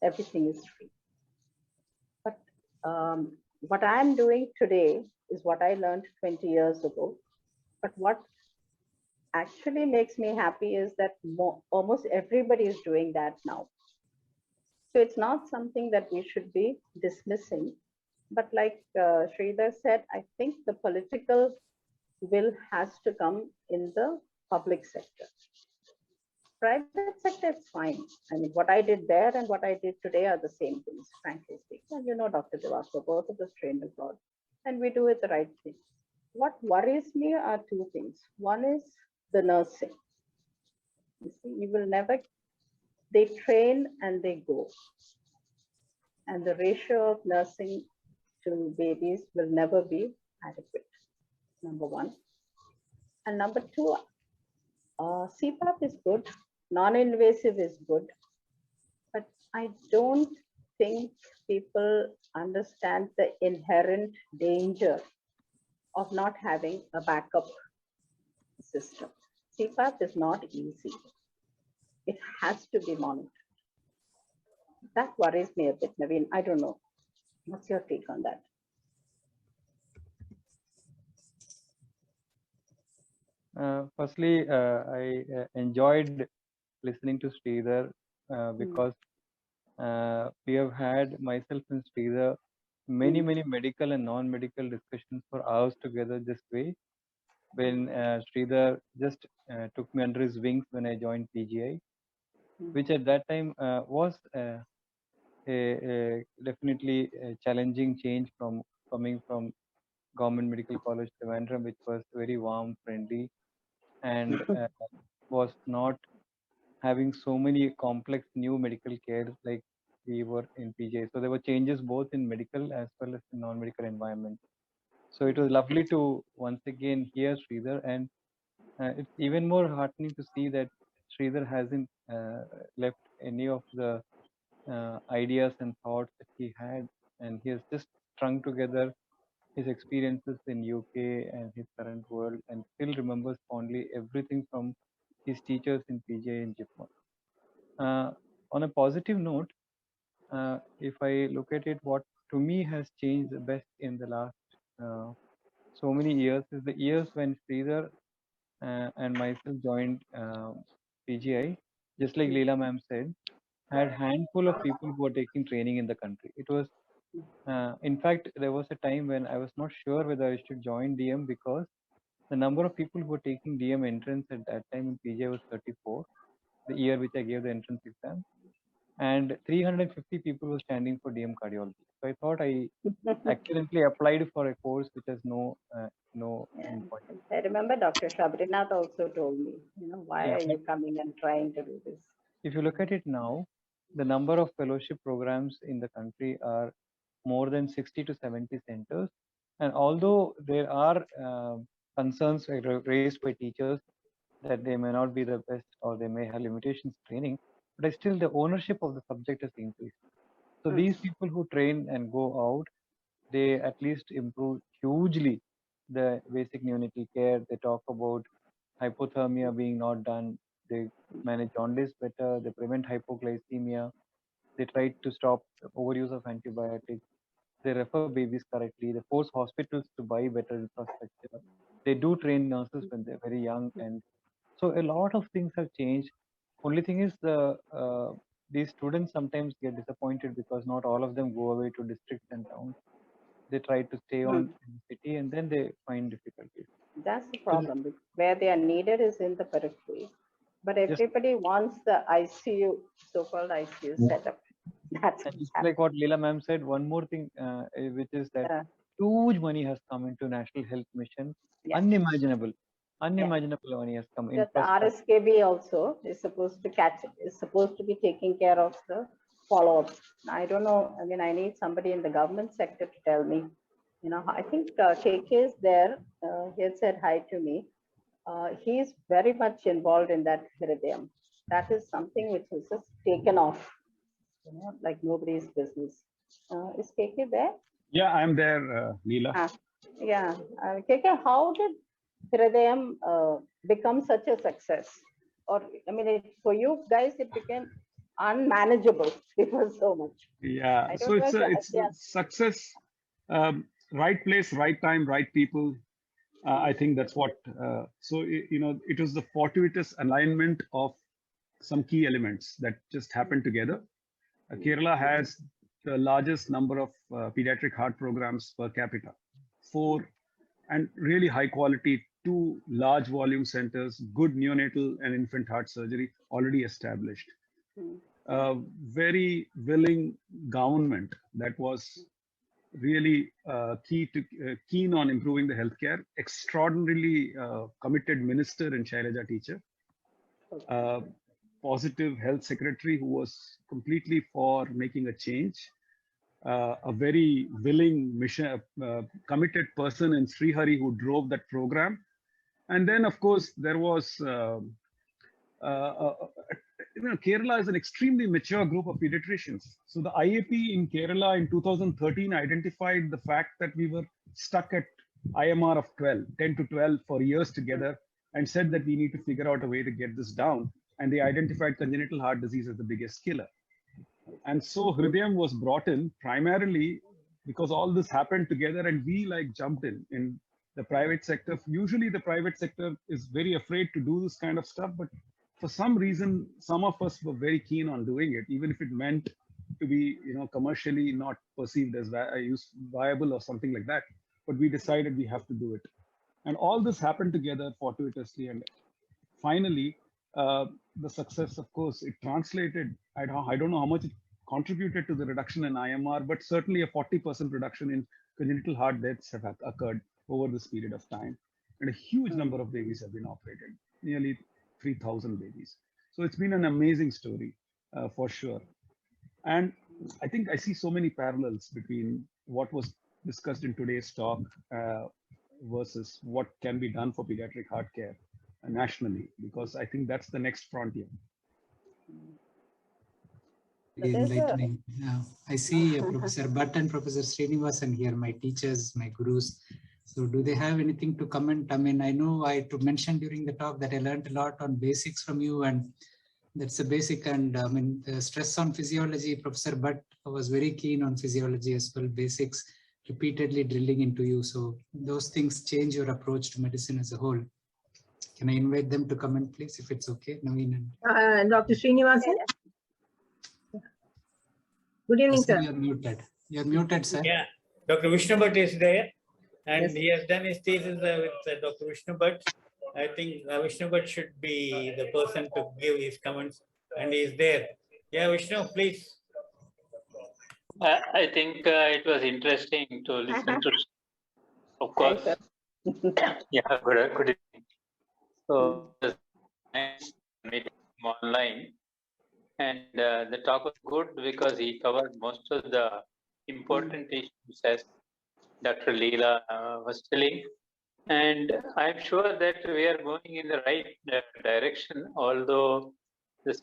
Everything is free. But what I'm doing today is what I learned 20 years ago. But what actually makes me happy is that almost everybody is doing that now. So it's not something that we should be dismissing. But like Sridhar said, I think the political will has to come in the public sector. Private sector is fine. I mean, what I did there and what I did today are the same things, frankly speaking. And you know, Dr. Devaswa, both of us trained abroad, and we do it the right thing. What worries me are two things. One is the nursing. You see, you will never, they train and they go. And the ratio of nursing to babies will never be adequate, number one. And number two, CPAP is good, non-invasive is good, but I don't think people understand the inherent danger of not having a backup system. CPAP is not easy. It has to be monitored. That worries me a bit, Naveen. I don't know. What's your take on that? Firstly, I enjoyed listening to Sridhar because we have had, myself and Sridhar, many medical and non-medical discussions for hours together this way. When Sridhar just took me under his wings when I joined PGI, which at that time was definitely a challenging change from coming from Government Medical College Trivandrum, which was very warm, friendly, and was not having so many complex new medical care like we were in PGI. So there were changes both in medical as well as in non-medical environment. So it was lovely to once again hear Sridhar, and it's even more heartening to see that Sridhar hasn't left any of the ideas and thoughts that he had, and he has just strung together his experiences in UK and his current world, and still remembers fondly everything from his teachers in PGI and JIPMER. On a positive note, if I look at it, what to me has changed the best in the last so many years is the years when Sridhar and myself joined PGI. Just like Leela ma'am said, had handful of people who were taking training in the country. It was, in fact, there was a time when I was not sure whether I should join DM because the number of people who were taking DM entrance at that time in PGI was 34, the year which I gave the entrance exam, and 350 people were standing for DM cardiology. So I thought I accidentally applied for a course which has no point. I remember Dr. Shabrinath also told me, why Yeah, are you coming and trying to do this? if you look at it now, the number of fellowship programs in the country are more than 60 to 70 centers. And although there are concerns raised by teachers that they may not be the best or they may have limitations training, but still the ownership of the subject has increased. So these people who train and go out, they at least improve hugely the basic neonatal care. They talk about hypothermia being not done. They manage jaundice better. They prevent hypoglycemia. They try to stop overuse of antibiotics. They refer babies correctly. They force hospitals to buy better infrastructure. They do train nurses when they're very young, and so a lot of things have changed. Only thing is these students sometimes get disappointed because not all of them go away to districts and towns. They try to stay on in the city, and then they find difficulties. That's the problem. Where they are needed is in the periphery. But everybody wants the ICU, so-called ICU setup. That's and just like what Leela ma'am said, one more thing, which is that huge money has come into National Health Mission. Unimaginable money has come in. The RSKB also is supposed to is supposed to be taking care of the follow-ups. I don't know. I mean, I need somebody in the government sector to tell me. I think KK is there. He had said hi to me. He's very much involved in that Hridayam. That is something which is just taken off, like nobody's business. Is KK there? Yeah, I'm there, Leela. Yeah. KK, how did Hridayam become such a success? Or, I mean, for you guys, it became unmanageable because so much. Yeah, so it's success, right place, right time, right people. I think that's what, it was the fortuitous alignment of some key elements that just happened together. Kerala has the largest number of pediatric heart programs per capita, 4, and really high quality, 2 large volume centers, good neonatal and infant heart surgery already established. Very willing government that was really keen on improving the healthcare. Extraordinarily committed minister in Shailaja Teacher. Positive health secretary who was completely for making a change. A very willing committed person in Srihari who drove that program. And then, of course, there was Kerala is an extremely mature group of pediatricians. So the IAP in Kerala in 2013 identified the fact that we were stuck at IMR of 10 to 12 for years together, and said that we need to figure out a way to get this down. And they identified congenital heart disease as the biggest killer. And so Hridayam was brought in primarily because all this happened together, and we jumped in the private sector. Usually the private sector is very afraid to do this kind of stuff, but for some reason, some of us were very keen on doing it, even if it meant to be, commercially not perceived as viable or something like that. But we decided we have to do it. And all this happened together fortuitously. And finally, the success, of course, it translated. I don't know how much it contributed to the reduction in IMR, but certainly a 40% reduction in congenital heart deaths have occurred over this period of time. And a huge number of babies have been operated, nearly 3,000 babies. So it's been an amazing story for sure. And I think I see so many parallels between what was discussed in today's talk versus what can be done for pediatric heart care nationally, because I think that's the next frontier. Enlightening. Yeah. I see Professor Bhatt and Professor Srinivasan here, my teachers, my gurus. So do they have anything to comment? I mean, I know I to mention during the talk that I learned a lot on basics from you, and that's a basic. And I mean, the stress on physiology, Professor Bhatt was very keen on physiology as well, basics, repeatedly drilling into you. So those things change your approach to medicine as a whole. Can I invite them to comment, please, if it's okay? Naveen and Dr. Srinivasan? Good evening, sir. You're muted. You're muted, sir. Yeah, Dr. Vishnu Bhatt is there, and Yes. he has done his thesis with Dr. Vishnu Bhatt. I think Vishnu Bhatt should be the person to give his comments, and he is there. Yeah, Vishnu, please. I think it was interesting to listen to, of course. Yeah, good evening. So, nice meeting online. And the talk was good because he covered most of the important issues as Dr. Leela was telling. And I'm sure that we are going in the right direction, although the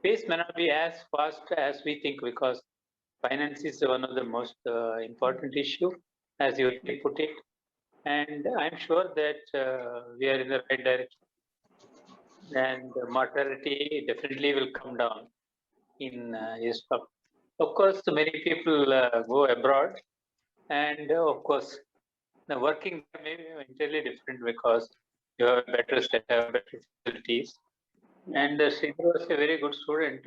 pace may not be as fast as we think, because finance is one of the most important issue, as you put it. And I'm sure that we are in the right direction. And mortality definitely will come down in years. Of course, many people go abroad, and of course, the working may be entirely different because you have better setup, better facilities. And Sridhar was a very good student.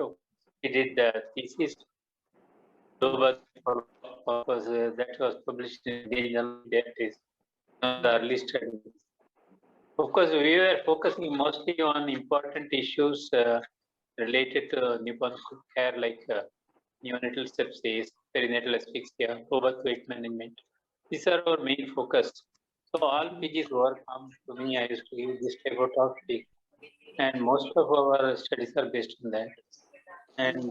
He did the thesis. That was published in the journal. That is the early studies. Of course, we were focusing mostly on important issues related to newborn care, like neonatal sepsis, perinatal asphyxia, over weight management. These are our main focus. So all PGs who come to me, I used to give this type of topic, and most of our studies are based on that. And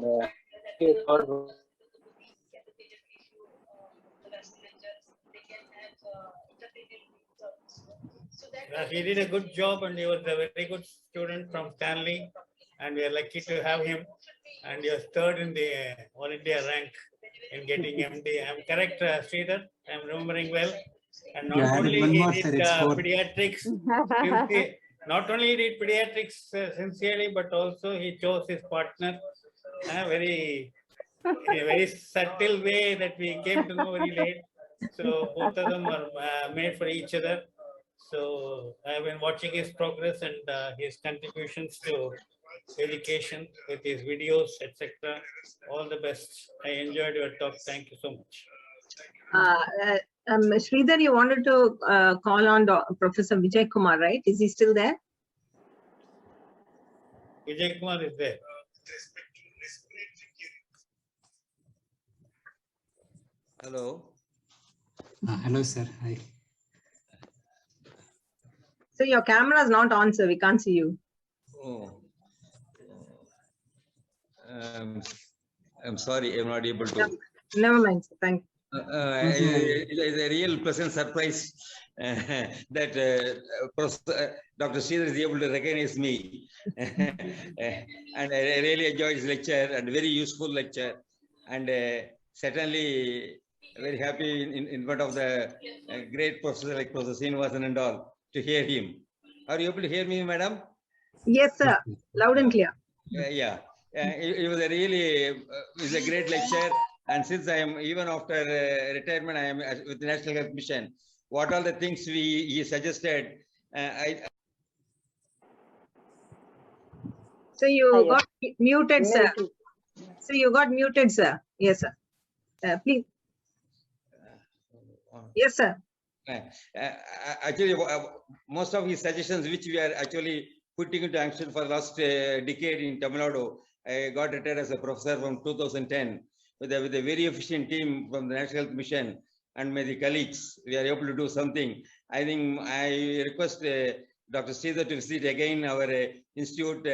he did a good job, and he was a very good student from Stanley, and we are lucky to have him. And he was third in the All India rank in getting MD. I'm correct, Sridhar? I'm remembering well. And not only he did pediatrics, not only he did pediatrics sincerely, but also he chose his partner in a very subtle way that we came to know very late. So both of them are made for each other. So I've been watching his progress and his contributions to education with his videos, etc. All the best. I enjoyed your talk. Thank you so much. Sridhar, you wanted to call on Professor Vijay Kumar, right? Is he still there? Vijay Kumar is there. Hello. Hello, sir. Hi. So your camera is not on, sir. We can't see you. Oh. I'm sorry, I'm not able to. Never mind, sir. Thank you. It's a real pleasant surprise that Dr. Sridhar is able to recognize me. And I really enjoyed his lecture, and very useful lecture. And certainly very happy in front of the great professor like Professor Srinivasan and all to hear him. Are you able to hear me, madam? Yes, sir. Loud and clear. Yeah. It was a really it's a great lecture. And since I am, even after retirement, I am with the National Health Mission. What are the things he suggested? So you Hiya. got muted, sir. Maybe. So you got muted, sir. Yes, sir. Please. Yes, sir. Actually, most of his suggestions, which we are actually putting into action for the last decade in Tamil Nadu, I got retired as a professor from 2010 with a very efficient team from the National Health Mission and my colleagues. We are able to do something. I think I request Dr. Sridhar to visit again our institute,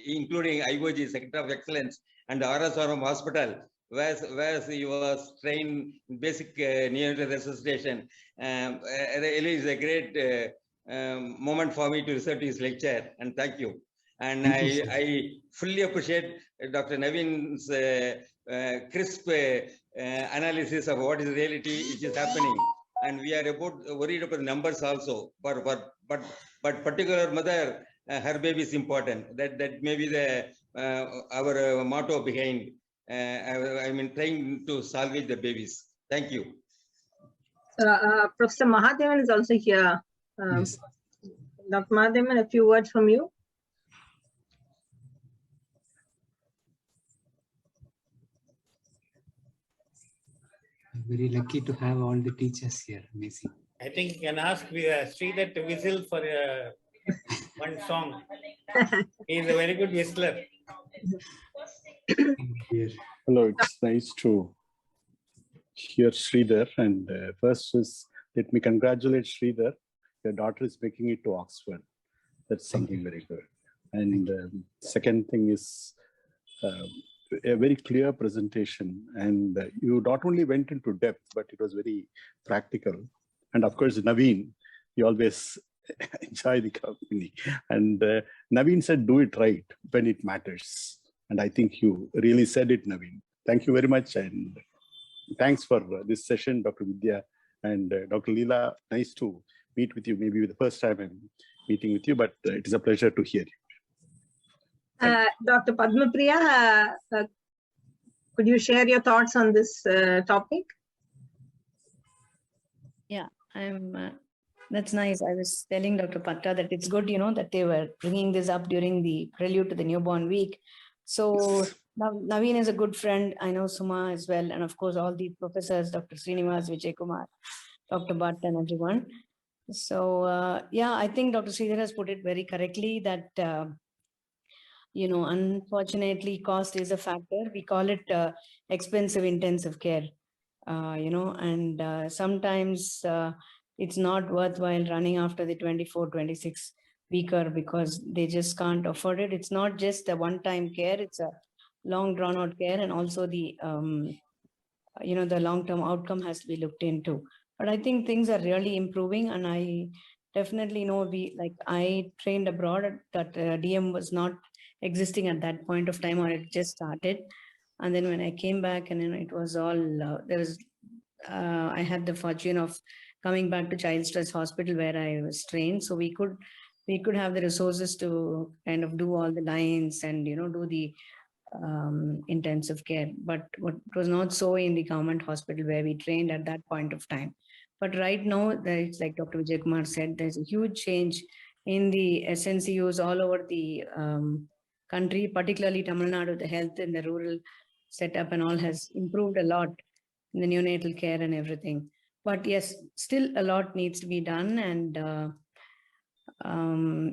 including IOG, Sector of Excellence, and the RSRM Hospital, where he was trained in basic neonatal resuscitation. Really is a great moment for me to research his lecture, and thank you. And I fully appreciate Dr. Naveen's crisp analysis of what is reality which is happening. And we are worried about the numbers also, but particular mother, her baby is important. That may be the our motto behind. I mean, trying to salvage the babies. Thank you. Professor Mahadevan is also here. Yes. Dr. Mahadevan, a few words from you. I'm very lucky to have all the teachers here. Amazing. I think you can ask Sridhar to whistle for one song. He is a very good whistler. Hello, it's nice to hear Sridhar. And first is, let me congratulate Sridhar. Your daughter is making it to Oxford. That's something very good. And second thing is a very clear presentation. And you not only went into depth, but it was very practical. And of course, Naveen, you always enjoy the company. And Naveen said, do it right when it matters. And I think you really said it, Naveen. Thank you very much. And thanks for this session, Dr. Vidya and Dr. Leela. Nice to meet with you. Maybe the first time I'm meeting with you, but it is a pleasure to hear you. Dr. Padmapriya, could you share your thoughts on this topic? Yeah, that's nice. I was telling Dr. Patra that it's good, that they were bringing this up during the prelude to the newborn week. So Naveen is a good friend. I know Suma as well. And of course, all the professors, Dr. Srinivas, Vijay Kumar, Dr. Bhatt and everyone. So yeah, I think Dr. Sridhar has put it very correctly that, unfortunately, cost is a factor. We call it expensive intensive care, and sometimes it's not worthwhile running after the 24, 26 weeker because they just can't afford it. It's not just a one-time care, it's a long drawn out care, and also the, the long-term outcome has to be looked into. But I think things are really improving, and I definitely know I trained abroad that DM was not existing at that point of time, or it just started. And then when I came back, and it was all, I had the fortune of coming back to Child Stress Hospital where I was trained. So we could have the resources to kind of do all the lines and, do the intensive care. But what was not so in the government hospital where we trained at that point of time. But right now, it's like Dr. Vijay Kumar said, there's a huge change in the SNCUs all over the country, particularly Tamil Nadu. The health in the rural setup and all has improved a lot in the neonatal care and everything. But yes, still a lot needs to be done. And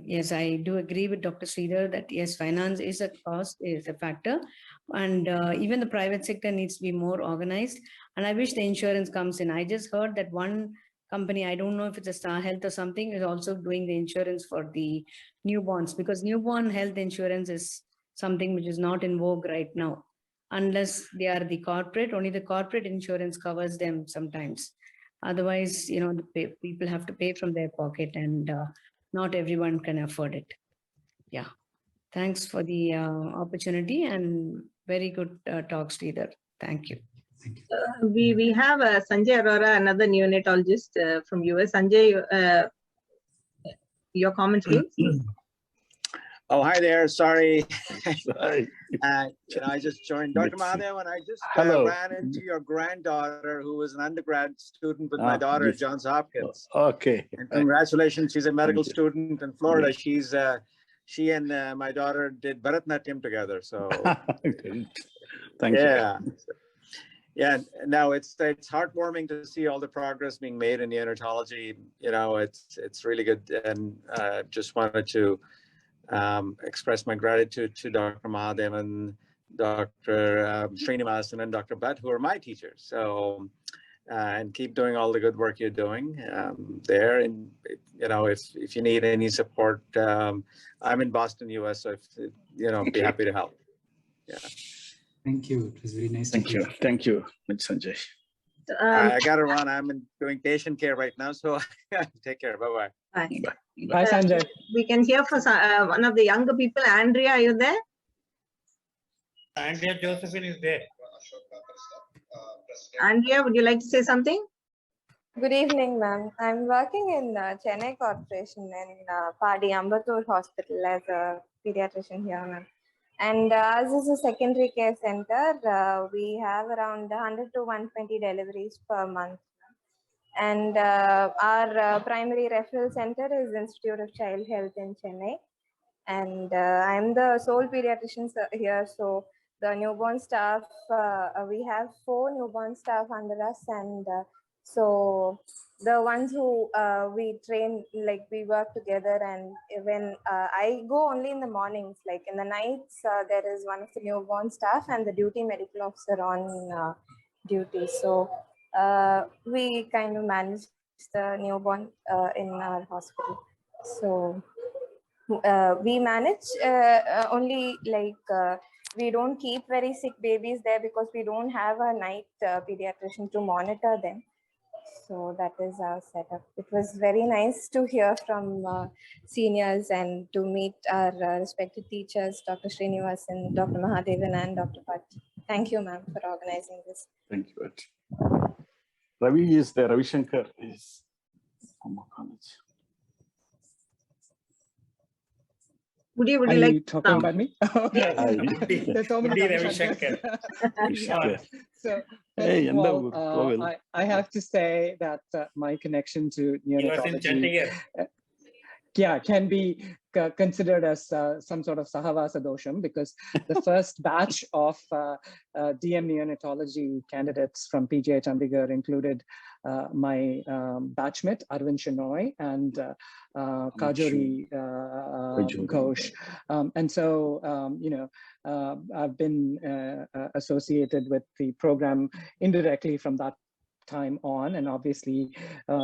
yes, I do agree with Dr. Sridhar that yes, finance is a cost, is a factor. And even the private sector needs to be more organized. And I wish the insurance comes in. I just heard that one company, I don't know if it's a Star Health or something, is also doing the insurance for the newborns, because newborn health insurance is something which is not in vogue right now. Unless they are the corporate, only the corporate insurance covers them sometimes. Otherwise, the people have to pay from their pocket, and not everyone can afford it. Yeah. Thanks for the opportunity, and very good talks, Sridhar. Thank you. We have Sanjay Arora, another neonatologist from US. Sanjay, your comments, please. Oh, hi there. Sorry. I just joined. Dr. Mahadevan, I just ran into your granddaughter, who was an undergrad student with my daughter at Johns Hopkins. Okay. And congratulations. She's a medical student in Florida. She's she and my daughter did Bharatnatyam together. So Thank you. Yeah, no, it's heartwarming to see all the progress being made in neonatology. You know, it's really good, and just wanted to express my gratitude to Dr. Mahadevan, Dr. Srinivasan, and Dr. Bhatt, who are my teachers. So, and keep doing all the good work you're doing there. And you know, if you need any support, I'm in Boston, US, so be happy to help. Yeah. Thank you. It was very nice. Thank you. Thank you, Sanjay. I got to run. I'm doing patient care right now, so take care. Bye-bye. Bye. Bye, Sanjay. We can hear for one of the younger people. Andrea, are you there? Andrea Josephine is there. Andrea, would you like to say something? Good evening, ma'am. I'm working in Chennai Corporation in Padi Ambattur Hospital as a pediatrician here, ma'am. And as is a secondary care center, we have around 100 to 120 deliveries per month. And our primary referral center is Institute of Child Health in Chennai. And I'm the sole pediatrician here. So the newborn staff, we have 4 newborn staff under us. And so the ones who we train, like we work together, and when I go only in the mornings, like in the nights, there is one of the newborn staff and the duty medical officer on duty. So we kind of manage the newborn in our hospital. So we manage only like we don't keep very sick babies there because we don't have a night pediatrician to monitor them. So that is our setup. It was very nice to hear from seniors and to meet our respected teachers, Dr. Srinivasan, Dr. Mahadevan, and Dr. Bhatt. Thank you, ma'am, for organizing this. Thank you. Ravi is there. Ravi Shankar is from our college. Would you Are like you talking about me? Okay. Yes. There's so many yeah. So hey, of all, I have to say that my connection to neonatology can be considered as some sort of Sahavasa dosham, because the first batch of DM neonatology candidates from PGI Chandigarh included my batchmate Arvind Shenoy and Kajori Ghosh. And so, I've been associated with the program indirectly from that time on, and obviously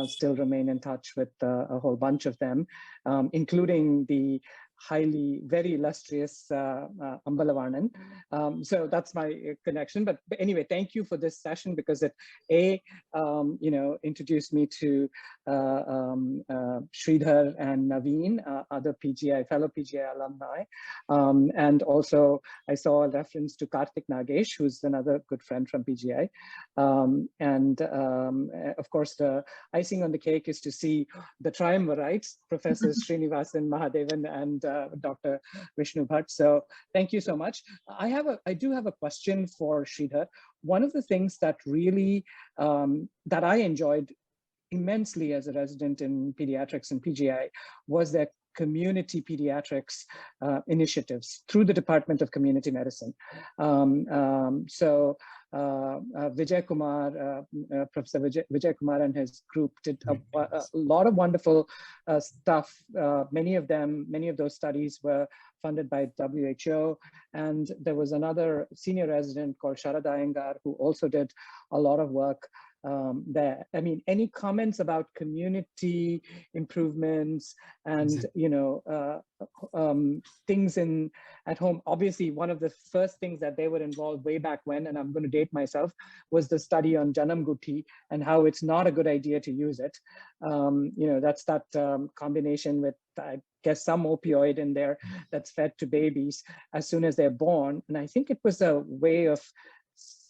still remain in touch with a whole bunch of them, including the very illustrious Ambalavarnan. So that's my connection. But anyway, thank you for this session, because it introduced me to Sridhar and Naveen, other fellow PGI alumni. And also I saw a reference to Karthik Nagesh, who's another good friend from PGI. And of course, the icing on the cake is to see the triumvirates, Professors Srinivasan, Mahadevan, and Dr. Vishnu Bhatt. So thank you so much. I do have a question for Sridhar. One of the things that really, that I enjoyed immensely as a resident in pediatrics and PGI was their community pediatrics initiatives through the Department of Community Medicine. So Vijay Kumar, Professor Vijay Kumar and his group did a lot of wonderful stuff. Many of those studies were funded by WHO. And there was another senior resident called Sharada Iyengar who also did a lot of work there. I mean, any comments about community improvements and things at home? Obviously, one of the first things that they were involved way back when, and I'm going to date myself, was the study on Janam Gutti and how it's not a good idea to use it. That's that combination with, I guess, some opioid in there that's fed to babies as soon as they're born. And I think it was a way of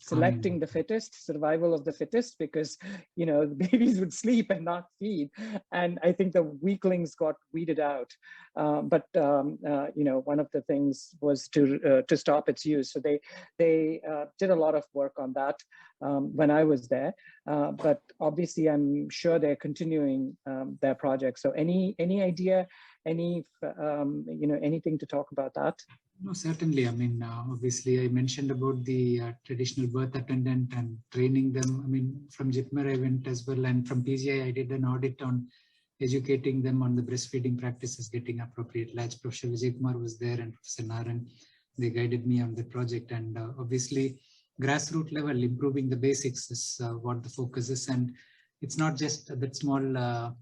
selecting the fittest, survival of the fittest, because, you know, the babies would sleep and not feed. And I think the weaklings got weeded out. You know, one of the things was to stop its use. So they did a lot of work on that when I was there. But obviously, I'm sure they're continuing their project. So any idea, you know, anything to talk about that? No, certainly. I mean, obviously, I mentioned about the traditional birth attendant and training them. I mean, from JIPMER, I went as well. And from PGI, I did an audit on educating them on the breastfeeding practices, getting appropriate latch. Professor Vijay Kumar was there and Professor Naran. They guided me on the project. And obviously, grassroots level, improving the basics is what the focus is. And it's not just that small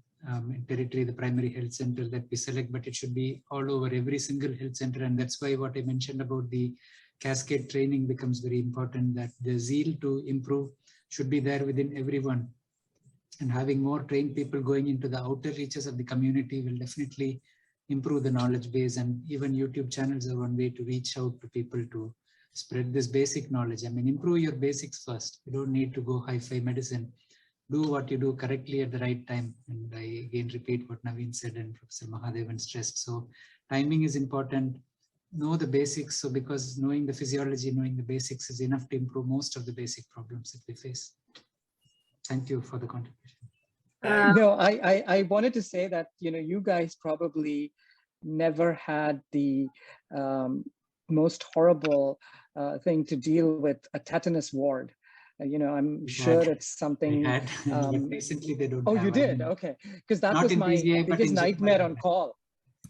territory, the primary health center that we select, but it should be all over every single health center. And that's why what I mentioned about the cascade training becomes very important, that the zeal to improve should be there within everyone. And having more trained people going into the outer reaches of the community will definitely improve the knowledge base. And even YouTube channels are one way to reach out to people to spread this basic knowledge. I mean, improve your basics first. You don't need to go hi-fi medicine. Do what you do correctly at the right time. And I again repeat what Naveen said and Professor Mahadevan stressed. So timing is important. Know the basics. So because knowing the physiology, knowing the basics is enough to improve most of the basic problems that we face. Thank you for the contribution. No, I wanted to say that, you know, you guys probably never had the most horrible thing to deal with, a tetanus ward. You know, I'm sure it's something. Recently, they don't. Oh, you did? Okay, because that was my biggest nightmare on call.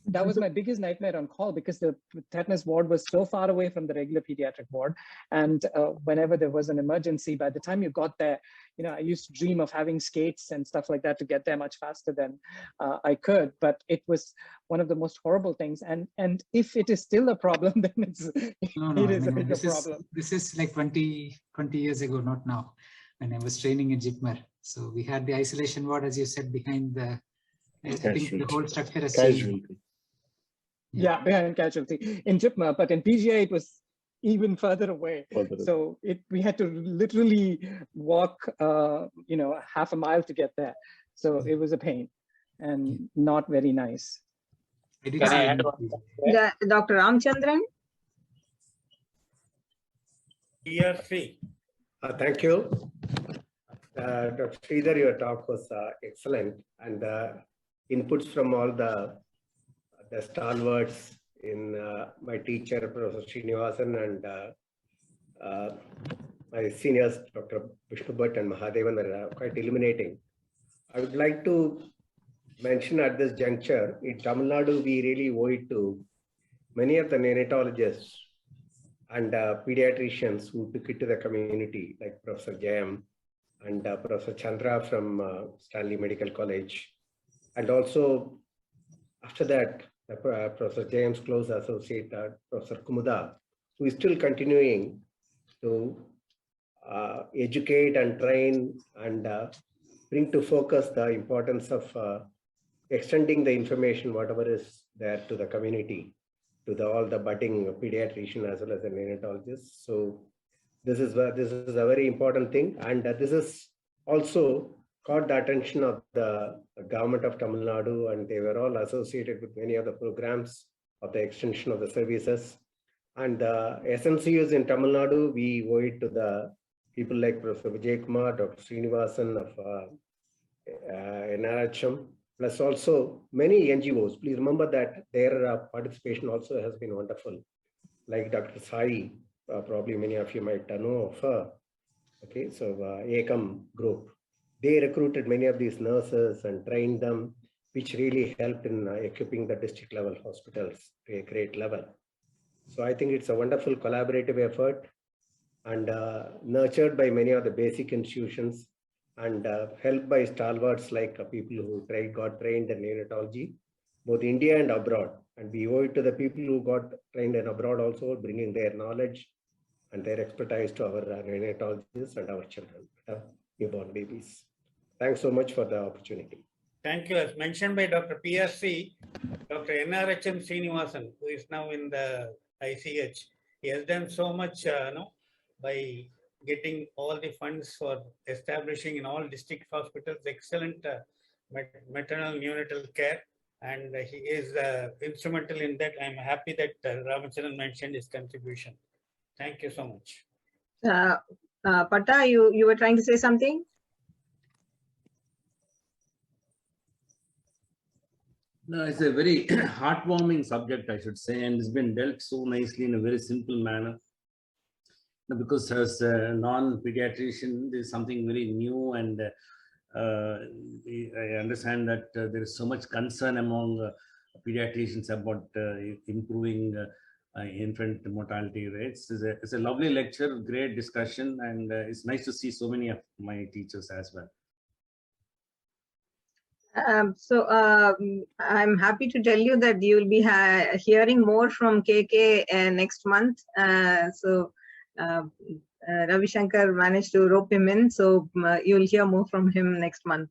That was my biggest nightmare on call, because the tetanus ward was so far away from the regular pediatric ward. And whenever there was an emergency, by the time you got there, you know, I used to dream of having skates and stuff like that to get there much faster than I could. But it was one of the most horrible things. And if it is still a problem, then it is a bigger problem. This is like 20 years ago, not now, when I was training in JIPMER. So we had the isolation ward, as you said, behind the, I think the whole structure has changed. Yeah, behind casualty in JIPMER, but in PGI it was even further away. So we had to literally walk, you know, half a mile to get there. So it was a pain and not very nice. Can I add one? Dr. Ramchandran? PRC. Thank you. Dr. Sridhar, your talk was excellent, and inputs from all the stalwarts in my teacher, Professor Srinivasan, and my seniors, Dr. Vishnu Bhatt and Mahadevan, were quite illuminating. I would like to mention at this juncture, in Tamil Nadu, we really owe it to many of the neonatologists and pediatricians who took it to the community, like Professor Jayam and Professor Chandra from Stanley Medical College. And also, after that, Professor Jayam's close associate, Professor Kumuda, who is still continuing to educate and train and bring to focus the importance of extending the information, whatever is there, to the community, to all the budding pediatrician as well as the neonatologists. So this is a very important thing, and this is also caught the attention of the government of Tamil Nadu, and they were all associated with many of the programs of the extension of the services. And the SMCUs in Tamil Nadu, we owe it to the people like Professor Vijay Kumar, Dr. Srinivasan of NRHM, plus also many NGOs. Please remember that their participation also has been wonderful. Like Dr. Sai, probably many of you might know of her. Okay, so ACOM group. They recruited many of these nurses and trained them, which really helped in equipping the district level hospitals to a great level. So I think it's a wonderful collaborative effort, and nurtured by many of the basic institutions, and helped by stalwarts like people who got trained in neonatology, both India and abroad. And we owe it to the people who got trained in abroad also, bringing their knowledge and their expertise to our neonatologists and our children, newborn babies. Thanks so much for the opportunity. Thank you. As mentioned by Dr. PRC, Dr. NRHM Srinivasan, who is now in the ICH, he has done so much by getting all the funds for establishing in all district hospitals excellent maternal neonatal care. And he is instrumental in that. I'm happy that Ramachandran mentioned his contribution. Thank you so much. Pata, you were trying to say something? No, it's a very heartwarming subject, I should say, and it's been dealt so nicely in a very simple manner. Because as a non-pediatrician, there's something very new, and I understand that there is so much concern among pediatricians about improving infant mortality rates. It's a lovely lecture, great discussion, and it's nice to see so many of my teachers as well. I'm happy to tell you that you will be hearing more from KK next month. Ravi Shankar managed to rope him in, so you'll hear more from him next month.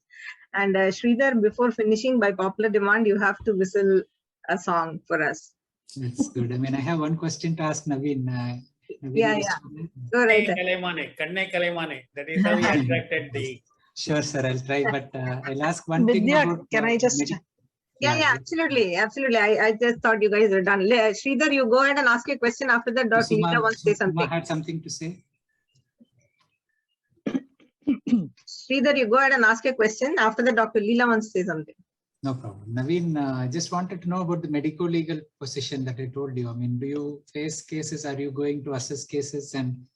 And Sridhar, before finishing, by popular demand, you have to whistle a song for us. That's good. I mean, I have one question to ask Naveen. Yeah. Go right. Kannai Kalaimane. That is how he attracted the. Sure, sir. I'll try, but I'll ask one thing about. Can I just? Yeah, absolutely. I just thought you guys were done. Sridhar, you go ahead and ask a question. After that, Dr. Leela wants to say something. Suma had something to say. Sridhar, you go ahead and ask a question. After that, Dr. Leela wants to say something. No problem. Naveen, I just wanted to know about the medico-legal position that I told you. I mean, do you face cases? Are you going to assess cases? And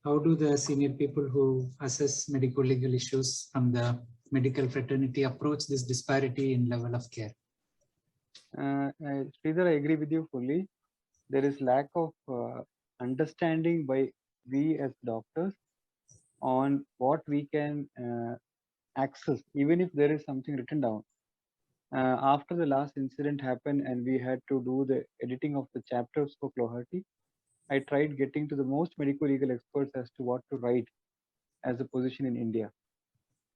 how do the senior people who assess medico-legal issues from the medical fraternity approach this disparity in level of care? Sridhar, I agree with you fully. There is lack of understanding by we as doctors on what we can access, even if there is something written down. After the last incident happened and we had to do the editing of the chapters for Guwahati, I tried getting to the most medical legal experts as to what to write as a position in India.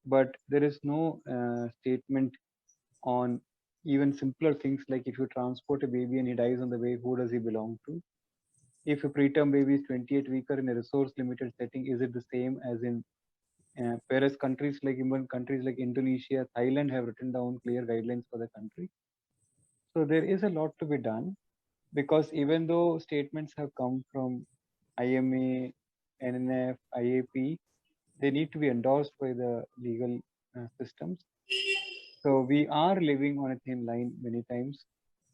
But there is no statement on even simpler things like if you transport a baby and he dies on the way, who does he belong to? If a preterm baby is 28 weeks in a resource limited setting, is it the same as in whereas countries like Indonesia, Thailand have written down clear guidelines for the country. So there is a lot to be done, because even though statements have come from IMA, NNF, IAP, they need to be endorsed by the legal systems. So we are living on a thin line many times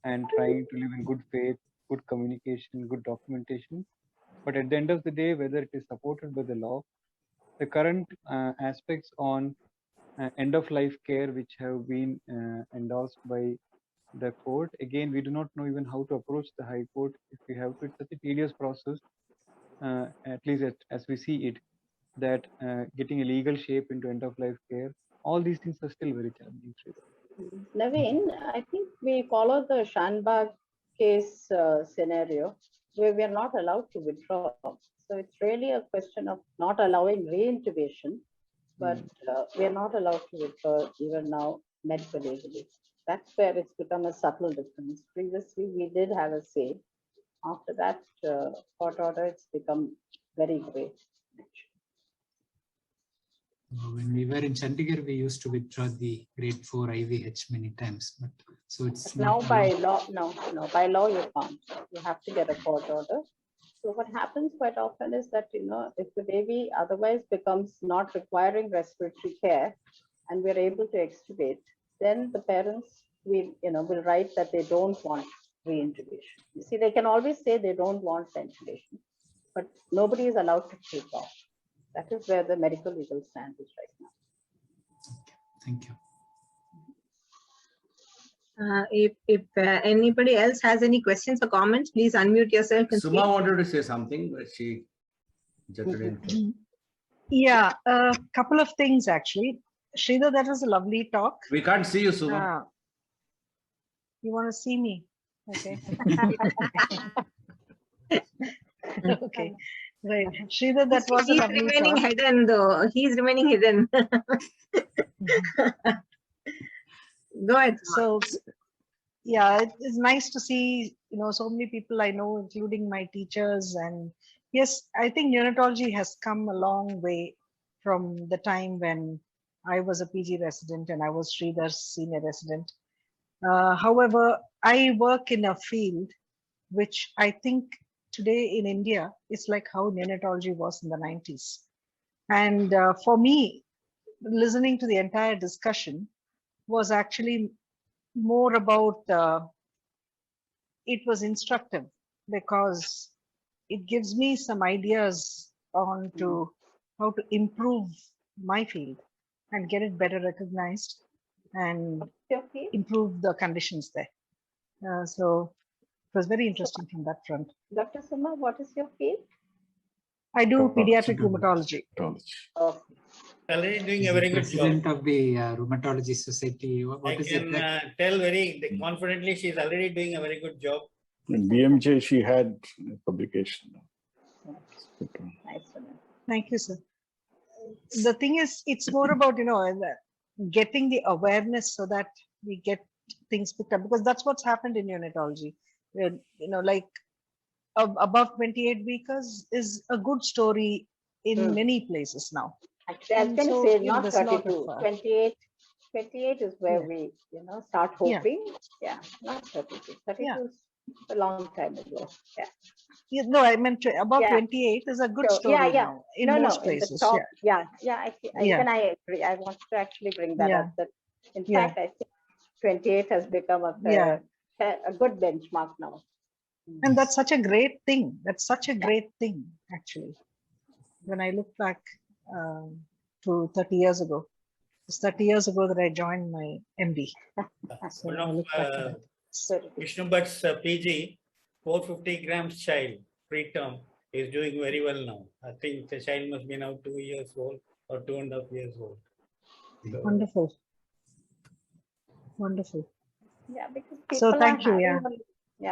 and trying to live in good faith, good communication, good documentation. But at the end of the day, whether it is supported by the law, the current aspects on end-of-life care which have been endorsed by the court, again, we do not know even how to approach the High Court if we have to. It's such a tedious process, at least as we see it, that getting a legal shape into end-of-life care, all these things are still very challenging. Naveen, I think we follow the Shanbag case scenario where we are not allowed to withdraw. So it's really a question of not allowing re-intubation, but we are not allowed to withdraw even now medical legally. That's where it's become a subtle difference. Previously, we did have a say. After that court order, it's become very great. When we were in Chandigarh, we used to withdraw the grade 4 IVH many times. But so it's now by law, no, by law you can't. You have to get a court order. So what happens quite often is that, if the baby otherwise becomes not requiring respiratory care and we're able to extubate, then the parents will write that they don't want re-intubation. You see, they can always say they don't want ventilation, but nobody is allowed to take off. That is where the medical legal stand is right now. Thank you. If anybody else has any questions or comments, please unmute yourself. And Suma wanted to say something, but she jutted in. Yeah, a couple of things actually. Sridhar, that was a lovely talk. We can't see you, Suma. You want to see me? Okay. Okay. Right. Sridhar, that was a lovely talk. He's remaining hidden though. He's remaining hidden. Go ahead. So, yeah, it is nice to see, so many people I know, including my teachers and Yes, I think neonatology has come a long way from the time when I was a PG resident and I was Sridhar's senior resident. However, I work in a field which I think today in India is like how neonatology was in the 90s. And for me, listening to the entire discussion was actually more about, it was instructive because it gives me some ideas on to how to improve my field and get it better recognized and improve the conditions there. So it was very interesting from that front. Dr. Suma, what is your field? I do pediatric rheumatology. Oh. Already doing a very good job. President of the Rheumatology Society. What is it? I can tell very confidently she's already doing a very good job. In BMJ, she had a publication. Nice. Thank you, sir. The thing is, it's more about, getting the awareness so that we get things picked up, because that's what's happened in neonatology. Like above 28 weeks is a good story in many places now. Actually, I was going to say not 32, 28 is where we, start hoping. Yeah, not 32. 32 is a long time ago. Yeah. No, I meant above 28 is a good story now in most places. In the top, even I agree. I want to actually bring that up. That in fact, I think 28 has become a good benchmark now. And that's such a great thing. That's such a great thing, actually. When I look back to 30 years ago, it's 30 years ago that I joined my MD. So one of Vishnu Bhatt's PG, 450 grams child, preterm, is doing very well now. I think the child must be now 2 years old or 2.5 years old. So, wonderful. Wonderful. Yeah, because people thank you.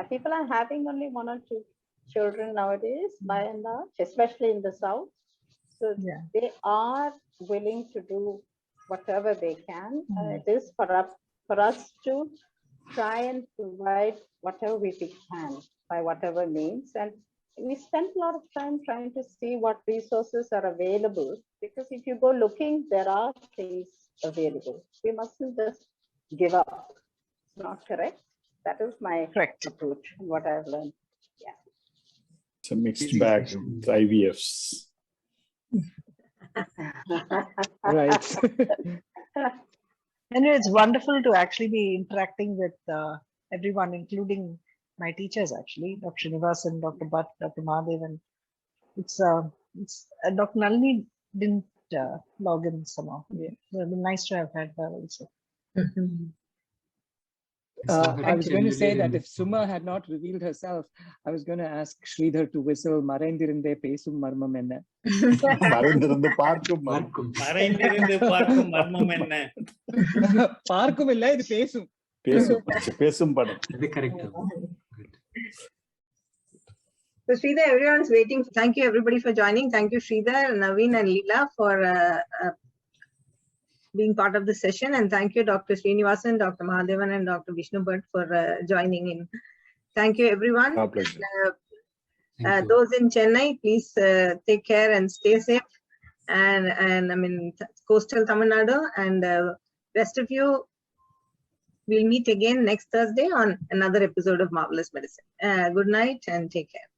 People are having only 1 or 2 children nowadays, by and large, especially in the South. So they are willing to do whatever they can. It is for us to try and provide whatever we can by whatever means. And we spend a lot of time trying to see what resources are available, because if you go looking, there are things available. We mustn't just give up. It's not correct. That is my approach and what I've learned. Yeah. It's a mixed bag with IVFs. Right. And it's wonderful to actually be interacting with everyone, including my teachers, actually, Dr. Srinivasan, Dr. Bhatt, Dr. Mahadevan. It's Dr. Nalini didn't log in somehow. It would be nice to have had her also. I was going to say that if Suma had not revealed herself, I was going to ask Sridhar to whistle Maraindirinde Pesum Marmam Enna. Maraindirinde Parkum Marmam. Maraindirinde Parkum Marmam Enna. Parkum illa, idu Pesum. Pesum Padam. Correct. So Sridhar, everyone's waiting. Thank you everybody for joining. Thank you Sridhar, Naveen and Leela for being part of the session, and thank you Dr. Srinivasan, Dr. Mahadevan and Dr. Vishnu Bhatt for joining in. Thank you everyone. Our pleasure. Those in Chennai, please take care and stay safe, and I mean coastal Tamil Nadu, and rest of you, we'll meet again next Thursday on another episode of Marvelous Medicine. Good night and take care.